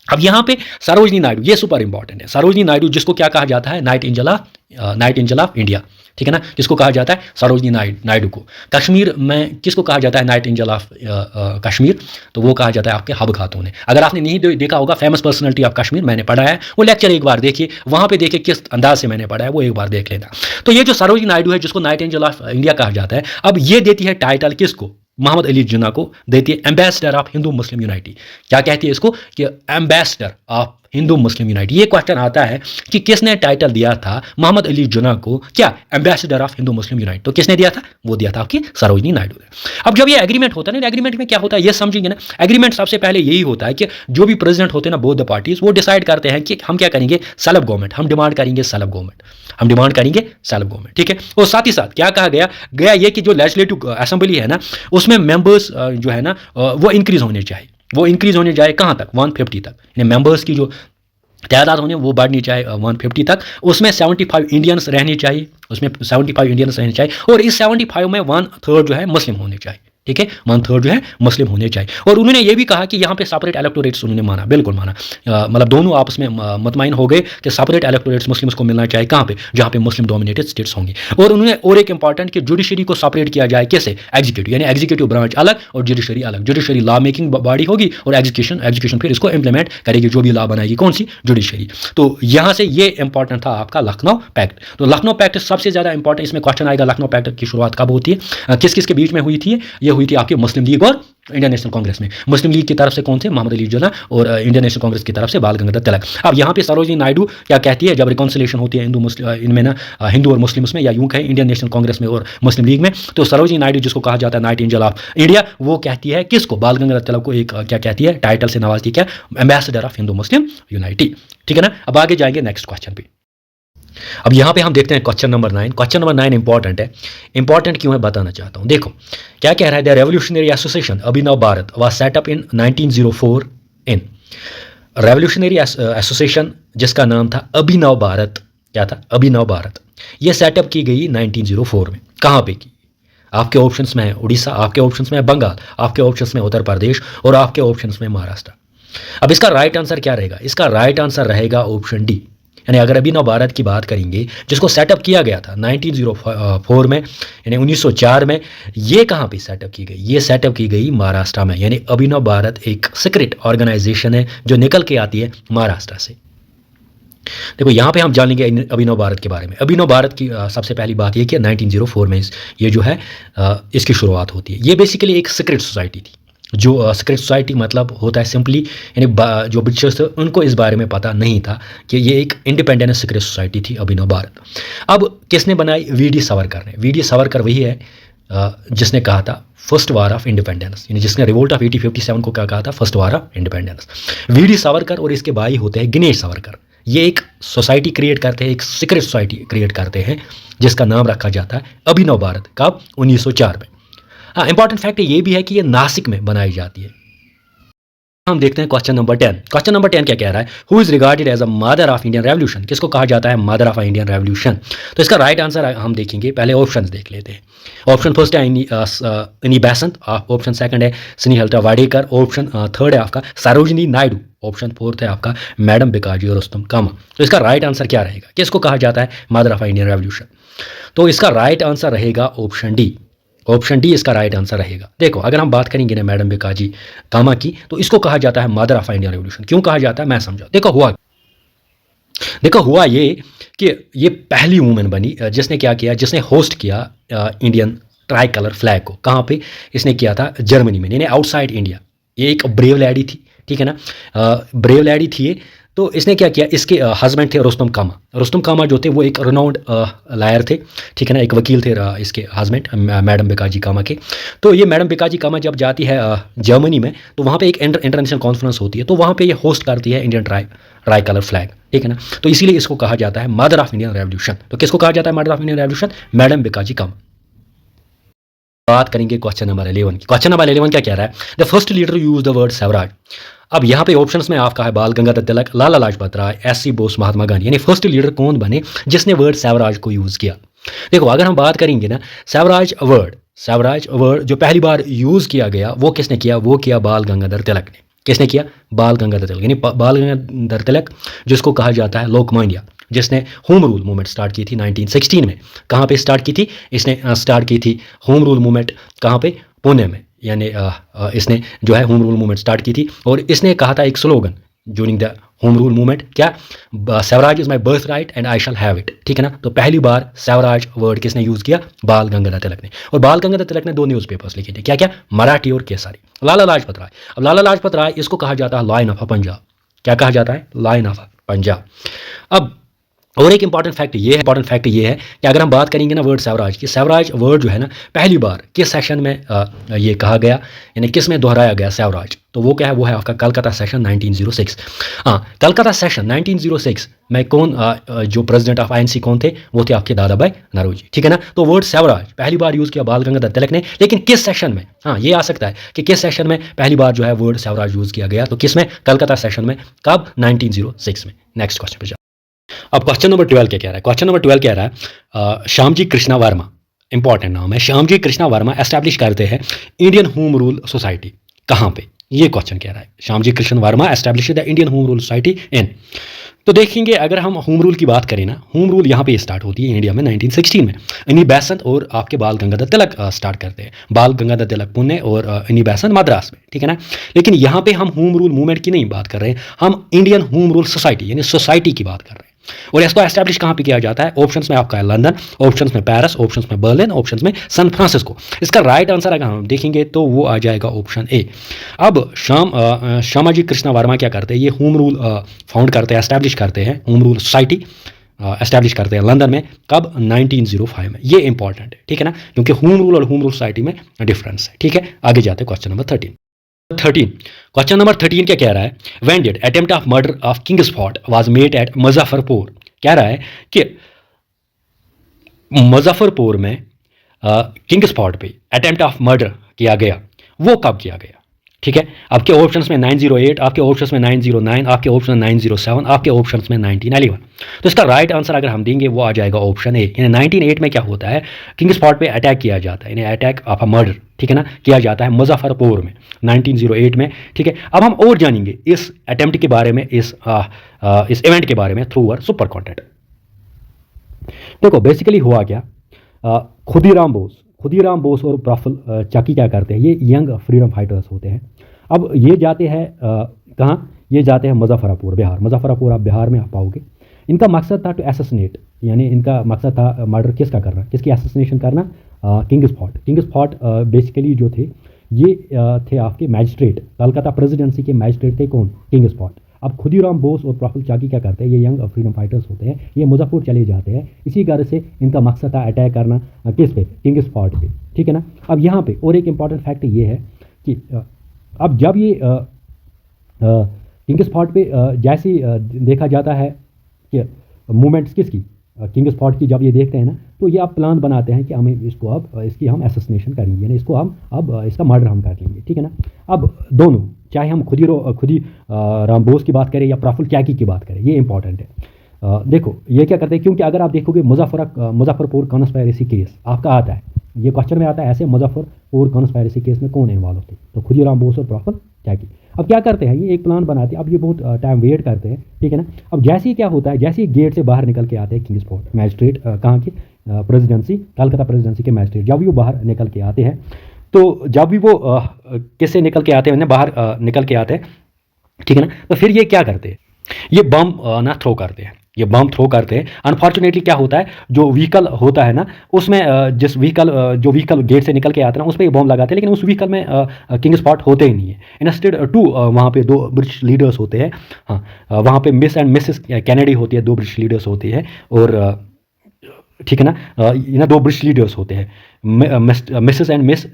अब यहाँ पे सरोजनी नायडू, ये सुपर इंपॉर्टेंट है। सरोजनी नायडू जिसको क्या कहा जाता है, नाइट एंजल ऑफ इंडिया, ठीक है ना, किसको कहा जाता है, सरोजनी नायडू को। कश्मीर में किसको कहा जाता है, नाइट एंजल ऑफ कश्मीर, तो वो कहा जाता है आपके हब खातून है। अगर आपने नहीं देखा होगा फेमस पर्सनैलिटी ऑफ कश्मीर, मैंने पढ़ा है वो लेक्चर, एक बार देखिए, वहाँ पे देखिए किस अंदाज से मैंने पढ़ा है, वो एक बार देख लेना। तो ये जो सरोजनी नायडू है जिसको नाइट एंजल ऑफ इंडिया कहा जाता है, अब ये देती है टाइटल किसको, मोहम्मद अली जिन्ना को देती है ambassador of Hindu Muslim unity. क्या कहती है इसको, कि ambassador of Hindu Muslim unity. ये क्वेश्चन आता है कि किसने टाइटल दिया था मोहम्मद अली जिन्ना को, क्या ambassador of Hindu Muslim unity, तो किसने दिया था, वो दिया था आपकी सरोजनी नायडू ने। अब जब ये एग्रीमेंट होता है ना, एग्रीमेंट में क्या होता है ये समझेंगे ना। एग्रीमेंट सबसे पहले यही होता है कि जो भी प्रेसिडेंट होते हैं ना, बोथ द पार्टीज, वो डिसाइड करते हैं कि हम क्या करेंगे, सेल्फ गवर्नमेंट, हम डिमांड करेंगे सेल्फ गवर्नमेंट, हम डिमांड करेंगे सेल्फ गवर्नमेंट, ठीक है। और साथ ही साथ क्या कहा गया ये कि जो लेजिस्लेटिव असेंबली है ना, उसमें मेंबर्स जो है ना वो इंक्रीज होने चाहिए, वो इंक्रीज होने जाए कहाँ तक, 150 तक, यानी मेंबर्स की जो तादाद होने वो बढ़नी चाहिए 150 तक। उसमें 75 इंडियंस रहने चाहिए, उसमें 75 इंडियंस रहने चाहिए, और इस 75 में 1/3 जो है मुस्लिम होने चाहिए, ठीक है, 1/3 जो है मुस्लिम होने चाहिए। और उन्होंने ये भी कहा कि यहाँ पे सेपरेट इलेक्टोरेट्स उन्होंने माना, बिल्कुल माना, मतलब दोनों आपस में मुतमईन हो गए कि सेपरेट इलेक्टोरेट्स मुस्लिम्स को मिलना चाहिए, कहाँ पे, जहाँ पे मुस्लिम डोमिनेटेड स्टेट्स होंगे। और उन्होंने और एक इंपॉर्टेंट कि जुडिशरी को सेपरेट किया जाए, कैसे, एग्जीक्यूटिव, यानी एग्जीक्यूटिव ब्रांच अलग और जुडिशरी अलग। जुडिशरी लॉ मेकिंग बॉडी होगी और एग्जीक्यूशन फिर इसको इंप्लीमेंट करेगी, जो भी लॉ बनाएगी, कौन सी, जुडिशरी। तो यहाँ से ये इंपॉर्टेंट था आपका लखनऊ पैक्ट। तो लखनऊ पैक्ट सबसे ज़्यादा इंपॉर्टेंट, इसमें क्वेश्चन आएगा लखनऊ पैक्ट की शुरुआत कब होती है, किस किस के बीच में हुई थी, ये हुई थी आपकी मुस्लिम लीग और इंडियन नेशनल कांग्रेस में। मुस्लिम लीग की तरफ से कौन थे, मोहम्मद अली जिन्ना, और इंडियन नेशनल कांग्रेस की तरफ से बाल गंगाधर तिलक। अब यहाँ पे सरोजनी नायडू क्या कहती है, जब रिकॉन्सिलेशन होती है इनमें ना, हिंदू और मुस्लिम्स में, या यूं कहें इंडियन नेशनल कांग्रेस में और मुस्लिम लीग में, तो सरोजनी नायडू जिसको कहा जाता है नाइट एंजल ऑफ इंडिया, वो कहती है किसको, बाल गंगाधर तिलक को एक क्या कहती है, टाइटल से नवाजती है, क्या, ambassador of Hindu Muslim unity, ठीक है ना। अब आगे जाएंगे नेक्स्ट क्वेश्चन पे। अब यहाँ पे हम देखते हैं question number 9। Question number 9 important है। इंपॉर्टेंट क्यों है बताना चाहता हूँ। देखो क्या कह रहा है, the revolutionary association Abhinav Bharat was set up in 1904 in. Revolutionary association जिसका नाम था अभिनव भारत, क्या था, अभिनव भारत, ये सेटअप की गई 1904 में। कहाँ पे की, आपके ऑप्शंस में है उड़ीसा, आपके ऑप्शंस में है बंगाल, आपके ऑप्शंस में उत्तर प्रदेश, और आपके ऑप्शंस में महाराष्ट्र। अब इसका राइट आंसर क्या रहेगा, इसका राइट आंसर रहेगा ऑप्शन डी। यानी अगर अभिनव भारत की बात करेंगे जिसको सेटअप किया गया था 1904 में, यानी 1904 में, ये कहाँ पे सेटअप की गई, ये सेटअप की गई महाराष्ट्र में। यानी अभिनव भारत एक सीक्रेट ऑर्गेनाइजेशन है जो निकल के आती है महाराष्ट्र से। देखो यहाँ पे हम जानेंगे अभिनव भारत के बारे में। अभिनव भारत की सबसे पहली बात ये कि 1904 में ये जो है इसकी शुरुआत होती है। ये बेसिकली एक सीक्रेट सोसाइटी थी। जो सीक्रेट सोसाइटी मतलब होता है सिंपली, यानी जो ब्रिटिशर्स थे उनको इस बारे में पता नहीं था कि ये एक इंडिपेंडेंट सीक्रेट सोसाइटी थी अभिनव भारत। अब किसने बनाई, वी.डी. सावरकर ने। वी.डी. सावरकर वही है जिसने कहा था फर्स्ट वार ऑफ इंडिपेंडेंस, यानी जिसने रिवोल्ट ऑफ 1857 को क्या कहा था, first war of independence. VD. Savarkar और इसके भाई होते हैं गणेश सावरकर। ये एक सोसाइटी क्रिएट करते हैं, एक सीक्रेट सोसाइटी क्रिएट करते हैं जिसका नाम रखा जाता है अभिनव भारत। कब, 1904 में। हाँ, इंपॉर्टेंट फैक्ट ये भी है कि ये नासिक में बनाई जाती है। हम देखते हैं क्वेश्चन नंबर 10। क्वेश्चन नंबर 10 क्या कह रहा है, who is regarded as a mother of Indian revolution. किसको कहा जाता है मदर ऑफ इंडियन रेवोल्यूशन। तो इसका राइट आंसर हम देखेंगे, पहले ऑप्शन देख लेते हैं। ऑप्शन फर्स्ट है इनी बेसेंट, ऑप्शन सेकंड है स्नेहलता वाडेकर, ऑप्शन थर्ड है आपका सरोजनी नायडू, ऑप्शन फोर्थ है आपका मैडम बिकाजी और रुस्तम कामा। तो इसका राइट आंसर क्या रहेगा, किसको कहा जाता है मदर ऑफ इंडियन रेवोल्यूशन। तो इसका राइट आंसर रहेगा ऑप्शन डी। ऑप्शन डी इसका राइट आंसर रहेगा। देखो अगर हम बात करेंगे ना मैडम बिकाजी कामा की, तो इसको कहा जाता है मदर ऑफ इंडियन रेवोल्यूशन। क्यों कहा जाता है मैं समझा। देखो हुआ ये कि ये पहली वूमेन बनी जिसने क्या किया, जिसने होस्ट किया इंडियन ट्राई कलर फ्लैग को। कहाँ पे इसने किया था, जर्मनी में, यानी आउटसाइड इंडिया। ये एक ब्रेव लैडी थी, ठीक है ना, ब्रेव लैडी थी ये। तो इसने क्या किया, इसके हस्बैंड थे रुस्तम कामा। रुस्तम कामा जो थे वो एक रिनाउंड लायर थे, ठीक है ना, एक वकील थे इसके हस्बैंड मैडम बिकाजी कामा के। तो ये मैडम बिकाजी कामा जब जाती है जर्मनी में, तो वहाँ पे एक इंटरनेशनल कॉन्फ्रेंस होती है, तो वहाँ पे ये होस्ट करती है इंडियन ट्राई कलर फ्लैग, ठीक है ना। तो इसीलिए इसको कहा जाता है मदर ऑफ इंडियन रेवोल्यूशन। तो किसको कहा जाता है mother of Indian revolution, madam Bhikaji Cama. बात करेंगे क्वेश्चन नंबर 11 की। क्वेश्चन नंबर 11 क्या कह रहा है, the first leader use the word Swaraj. अब यहाँ पे ऑप्शंस में आपका है बाल गंगाधर तिलक, लाला लाजपत राय, एस.सी. बोस, महात्मा गांधी। यानी फर्स्ट लीडर कौन बने जिसने वर्ड स्वराज को यूज किया। देखो अगर हम बात करेंगे ना, स्वराज वर्ड जो पहली बार यूज किया गया वो किसने किया, वो किया बाल गंगाधर तिलक ने। किसने किया? बाल गंगाधर तिलक, यानी बाल गंगाधर तिलक जिसको कहा जाता है लोकमान्य, जिसने होम रूल मूवमेंट स्टार्ट की थी 1916 में। कहाँ पे स्टार्ट की थी? इसने स्टार्ट की थी होम रूल मूवमेंट कहाँ पे? पुणे में। यानी इसने जो है होम रूल मूवमेंट स्टार्ट की थी और इसने कहा था एक slogan during the home rule movement, क्या? Swaraj is my birthright and I shall have it. ठीक है ना? तो पहली बार स्वराज वर्ड किसने यूज़ किया? बाल गंगाधर तिलक ने। और बाल गंगाधर तिलक ने 2 न्यूज़पेपर्स लिखे थे, क्या क्या? मराठी और केसरी। लाला लाजपत राय, अब लाला लाजपत राय इसको कहा जाता है लायन ऑफ पंजाब। क्या कहा जाता है? Lion of Punjab. अब और एक इंपॉर्टेंट फैक्ट ये है कि अगर हम बात करेंगे ना वर्ड स्वराज की, स्वराज वर्ड जो है ना पहली बार किस सेशन में ये कहा गया, यानी किस में दोहराया गया स्वराज, तो वो क्या है? वो है आपका कलकत्ता सेशन 1906। हाँ, कलकत्ता सेशन 1906 में कौन जो प्रेसिडेंट ऑफ आईएनसी कौन थे? वो थे आपके दादा भाई नौरोजी। ठीक है ना? तो वर्ड स्वराज पहली बार यूज़ किया बाल गंगाधर तिलक ने, लेकिन किस सेशन में? हाँ, ये आ सकता है कि किस सेशन में पहली बार जो है वर्ड स्वराज यूज़ किया गया, तो किस में? कलकत्ता सेशन में। कब? 1906 में। नेक्स्ट क्वेश्चन पे। अब क्वेश्चन नंबर 12 क्या कह रहा है? क्वेश्चन नंबर 12 कह रहा है श्यामजी कृष्णा वर्मा, इंपॉर्टेंट नाम है, श्यामजी कृष्णा वर्मा एस्टैब्लिश करते हैं इंडियन होम रूल सोसाइटी। कहाँ पे? ये क्वेश्चन कह रहा है। Shyamji Krishna Verma establish the Indian home rule society in. तो देखेंगे अगर हम होम रूल की बात करें ना, होम रूल यहाँ पे स्टार्ट होती है इंडिया में 1916 में। इनी बेसेंट और आपके बाल गंगाधर तिलक स्टार्ट करते हैं। बाल गंगाधर तिलक पुणे और इनी बेसेंट मद्रास में। ठीक है ना? लेकिन यहाँ पे हम होम रूल मूवमेंट की नहीं बात कर रहे हैं, हम इंडियन होम रूल सोसाइटी यानी सोसाइटी की बात कर रहे हैं। और इसको एस्टैब्लिश कहाँ पे किया जाता है? ऑप्शंस में आपका है लंदन, ऑप्शंस में पेरिस, ऑप्शंस में बर्लिन, ऑप्शंस में सैन फ्रांसिस्को। इसका राइट आंसर अगर हम देखेंगे तो वो आ जाएगा ऑप्शन ए। अब श्यामाजी कृष्णा वर्मा क्या करते हैं? ये होम रूल फाउंड करते हैं, एस्टैब्लिश करते हैं, होम रूल सोसाइटी एस्टैब्लिश करते हैं लंदन में। कब? 1905 में। ये इंपॉर्टेंट है। ठीक है ना? क्योंकि होम रूल और होम रूल सोसाइटी में डिफरेंस है। ठीक है, आगे जाते हैं क्वेश्चन नंबर 13। क्वेश्चन नंबर 13 क्या कह रहा है? When did attempt of murder of Kingsford was made at Muzaffarpur. कह रहा है कि मुजफ्फरपुर में किंग्सफोर्ट पे अटेम्प्ट ऑफ मर्डर किया गया, वो कब किया गया? ठीक है, आपके ऑप्शंस में 908, आपके ऑप्शंस में 909, आपके ऑप्शन 907, आपके ऑप्शंस में 1911। तो इसका राइट आंसर अगर हम देंगे वो आ जाएगा ऑप्शन ए। यानी 1908 में क्या होता है? किंग्सफोर्ट पे अटैक किया जाता है, यानी अटैक ऑफ अ मर्डर। ठीक है ना? किया जाता है मुजफ्फरपुर में 1908 में। ठीक है, अब हम और जानेंगे इस अटेम्प्ट के बारे में, इस इवेंट के बारे में थ्रू अवर सुपर कॉन्टेंट। देखो बेसिकली हुआ क्या, खुदीराम बोस और प्रफुल्ल चाकी क्या करते हैं? ये यंग फ्रीडम फाइटर्स होते हैं। अब ये जाते हैं कहाँ? ये जाते हैं मुजफ्फरपुर, बिहार। मुजफ्फरपुर आप बिहार में आप पाओगे। इनका मकसद था टू असैसिनेट, यानी इनका मकसद था मर्डर किसका करना, किसकी असैसिनेशन करना? किंग्सफोर्ट बेसिकली जो थे ये थे आपके मैजिस्ट्रेट, कलकत्ता प्रेसिडेंसी के मैजिस्ट्रेट थे। कौन? किंग्सफोर्ट। अब खुदीराम बोस और प्रफुल्ल चाकी क्या करते हैं? ये यंग फ्रीडम फाइटर्स होते हैं, ये मुजफ्फरपुर चले जाते हैं। इसी कारण से इनका मकसद था अटैक करना किस पे? किंग्सफोर्ट पे। ठीक है ना? अब यहाँ पे और एक इंपॉर्टेंट फैक्ट ये है कि अब जब ये किंग्सफोर्ट पे जैसे देखा जाता है कि मूवमेंट्स किसकी, किंग्सफोर्ट की, जब ये देखते हैं ना तो ये आप प्लान बनाते हैं कि हमें इसको अब इसकी हम असैसिनेशन करेंगे, यानी इसको हम अब इसका मर्डर हम कर लेंगे। ठीक है ना? अब दोनों, चाहे हम खुदी राम बोस की बात करें या प्रफुल्ल चाकी की बात करें, ये इंपॉर्टेंट है। देखो ये क्या करते हैं, क्योंकि अगर आप देखोगे मुजफ्फरपुर कॉन्स्पायरेसी केस आपका आता है, ये क्वेश्चन में आता है ऐसे मुजफ्फरपुर कॉन्स्पायरेसी केस में कौन इन्वॉल्व थे? तो खुदीराम बोस और प्रफुल्ल चाकी। अब क्या करते हैं, ये एक प्लान बनाते हैं। अब ये बहुत टाइम वेट करते हैं। ठीक है ना? अब जैसे ही क्या होता है, जैसे ही गेट से बाहर निकल के आते हैं किंग्सफोर्ट मैजिस्ट्रेट, कहाँ की? प्रेसिडेंसी, कलकत्ता प्रेसिडेंसी के मैजिस्ट्रेट, जब भी वो बाहर निकल के आते हैं, तो जब भी वो किससे निकल के आते हैं, बाहर निकल के आते हैं। ठीक है ना? तो फिर ये क्या करते हैं? ये बम ना थ्रो करते हैं, ये बम थ्रो करते हैं। अनफॉर्चुनेटली क्या होता है, जो व्हीकल होता है ना उसमें जिस व्हीकल गेट से निकल के आता है ना उस पर ये बम लगाते हैं, लेकिन उस व्हीकल में किंग्सफोर्ट होते ही नहीं है। इंस्टेड टू वहाँ पे 2 ब्रिटिश लीडर्स होते हैं। हाँ, वहाँ पे मिस एंड मिसेस कैनेडी होती है, 2 ब्रिटिश लीडर्स होती है। और ठीक है ना, ये 2 ब्रिटिश लीडर्स होते हैं, मिसेस एंड मिस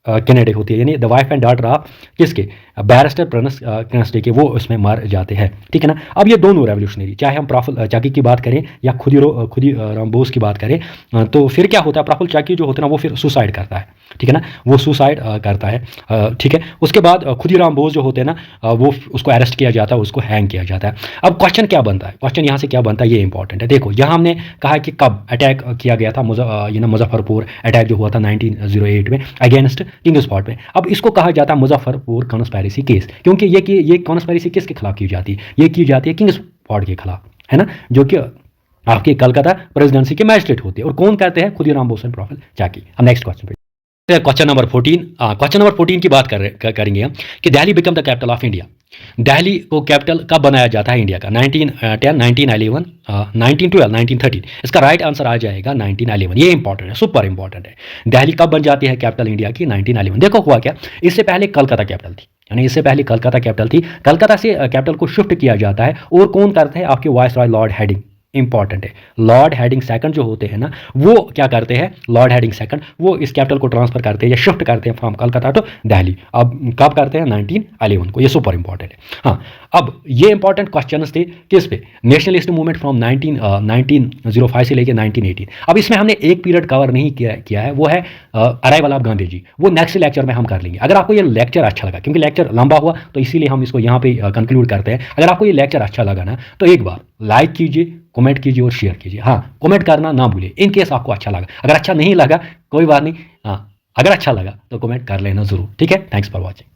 कैनेडी होती है, यानी the wife and daughter of किसके? बैरिस्टर प्रणस कैनेडी के, वो उसमें मार जाते हैं। ठीक है ना? अब ये दोनों रेवोल्यूशनरी, चाहे हम प्रफुल्ल चाकी की बात करें या खुदीराम बोस की बात करें, तो फिर क्या होता है, प्रफुल्ल चाकी जो होता है ना वो फिर सुसाइड करता है। ठीक है ना? वो सुसाइड करता है। ठीक है, उसके बाद खुदीराम बोस जो होते हैं ना वो उसको अरेस्ट किया जाता है, उसको हैंग किया जाता है। अब क्वेश्चन क्या बनता है, क्वेश्चन यहाँ से क्या बनता है, ये इंपॉर्टेंट है। देखो यहाँ हमने कहा कि कब अटैक किया गया था, मुजफ्फरपुर अटैक जो हुआ था 1908 में अगेंस्ट किंग स्पॉट पे। अब इसको कहा जाता है मुजफ्फरपुर कॉन्स्पायरेसी केस, क्योंकि ये कॉन्स्पायरेसी किसके खिलाफ की जाती है, ये की जाती है किंग स्पॉट के खिलाफ, है ना, जो कि आपके कलकत्ता प्रेसिडेंसी के मैजिस्ट्रेट होते हैं। और कौन करते हैं, खुदीराम बोस प्रोफिल चाकी। अब नेक्स्ट क्वेश्चन पे क्वेश्चन नंबर 14। क्वेश्चन नंबर 14 की बात करेंगे हम कि Delhi become the capital of India. Delhi को कैपिटल कब बनाया जाता है इंडिया का, 1910, 1911, 1912, 1913। इसका राइट आंसर आ जाएगा 1911। ये इंपॉर्टेंट है, सुपर इंपॉर्टेंट है। दिल्ली कब बन जाती है कैपिटल इंडिया की, 1911। देखो हुआ क्या, इससे पहले कलकत्ता कैपिटल थी, यानी इससे पहले कलकत्ता कैपिटल थी। कलकत्ता से कैपिटल को शिफ्ट किया जाता है, और कौन करते हैं, आपके vice Roy Lord heading. Important है, लॉर्ड हेडिंग सेकंड जो होते हैं ना, वो क्या करते हैं, लॉर्ड हेडिंग सेकंड वो इस कैपिटल को ट्रांसफर करते हैं या शिफ्ट करते हैं फ्रॉम कलकत्ता टू दिल्ली। अब कब करते हैं, 1911 को। ये सुपर इंपॉर्टेंट है। हाँ, अब ये इंपॉर्टेंट क्वेश्चन थे किस पे, नेशनलिस्ट मूवमेंट फ्रॉम 1905 से लेकर 1918। अब इसमें हमने एक पीरियड कवर नहीं किया है, वो है अराइवल ऑफ गांधी जी। वो नेक्स्ट लेक्चर में हम कर लेंगे। अगर आपको ये लेक्चर अच्छा लगा, क्योंकि लेक्चर लंबा हुआ तो इसीलिए हम इसको यहाँ पे कंक्लूड करते हैं। अगर आपको ये लेक्चर अच्छा लगा ना, तो एक बार लाइक कीजिए, कमेंट कीजिए और शेयर कीजिए। हाँ, कमेंट करना ना भूलिए इन केस आपको अच्छा लगा। अगर अच्छा नहीं लगा कोई बात नहीं, हाँ, अगर अच्छा लगा तो कमेंट कर लेना ज़रूर, ठीक है। Thanks for watching.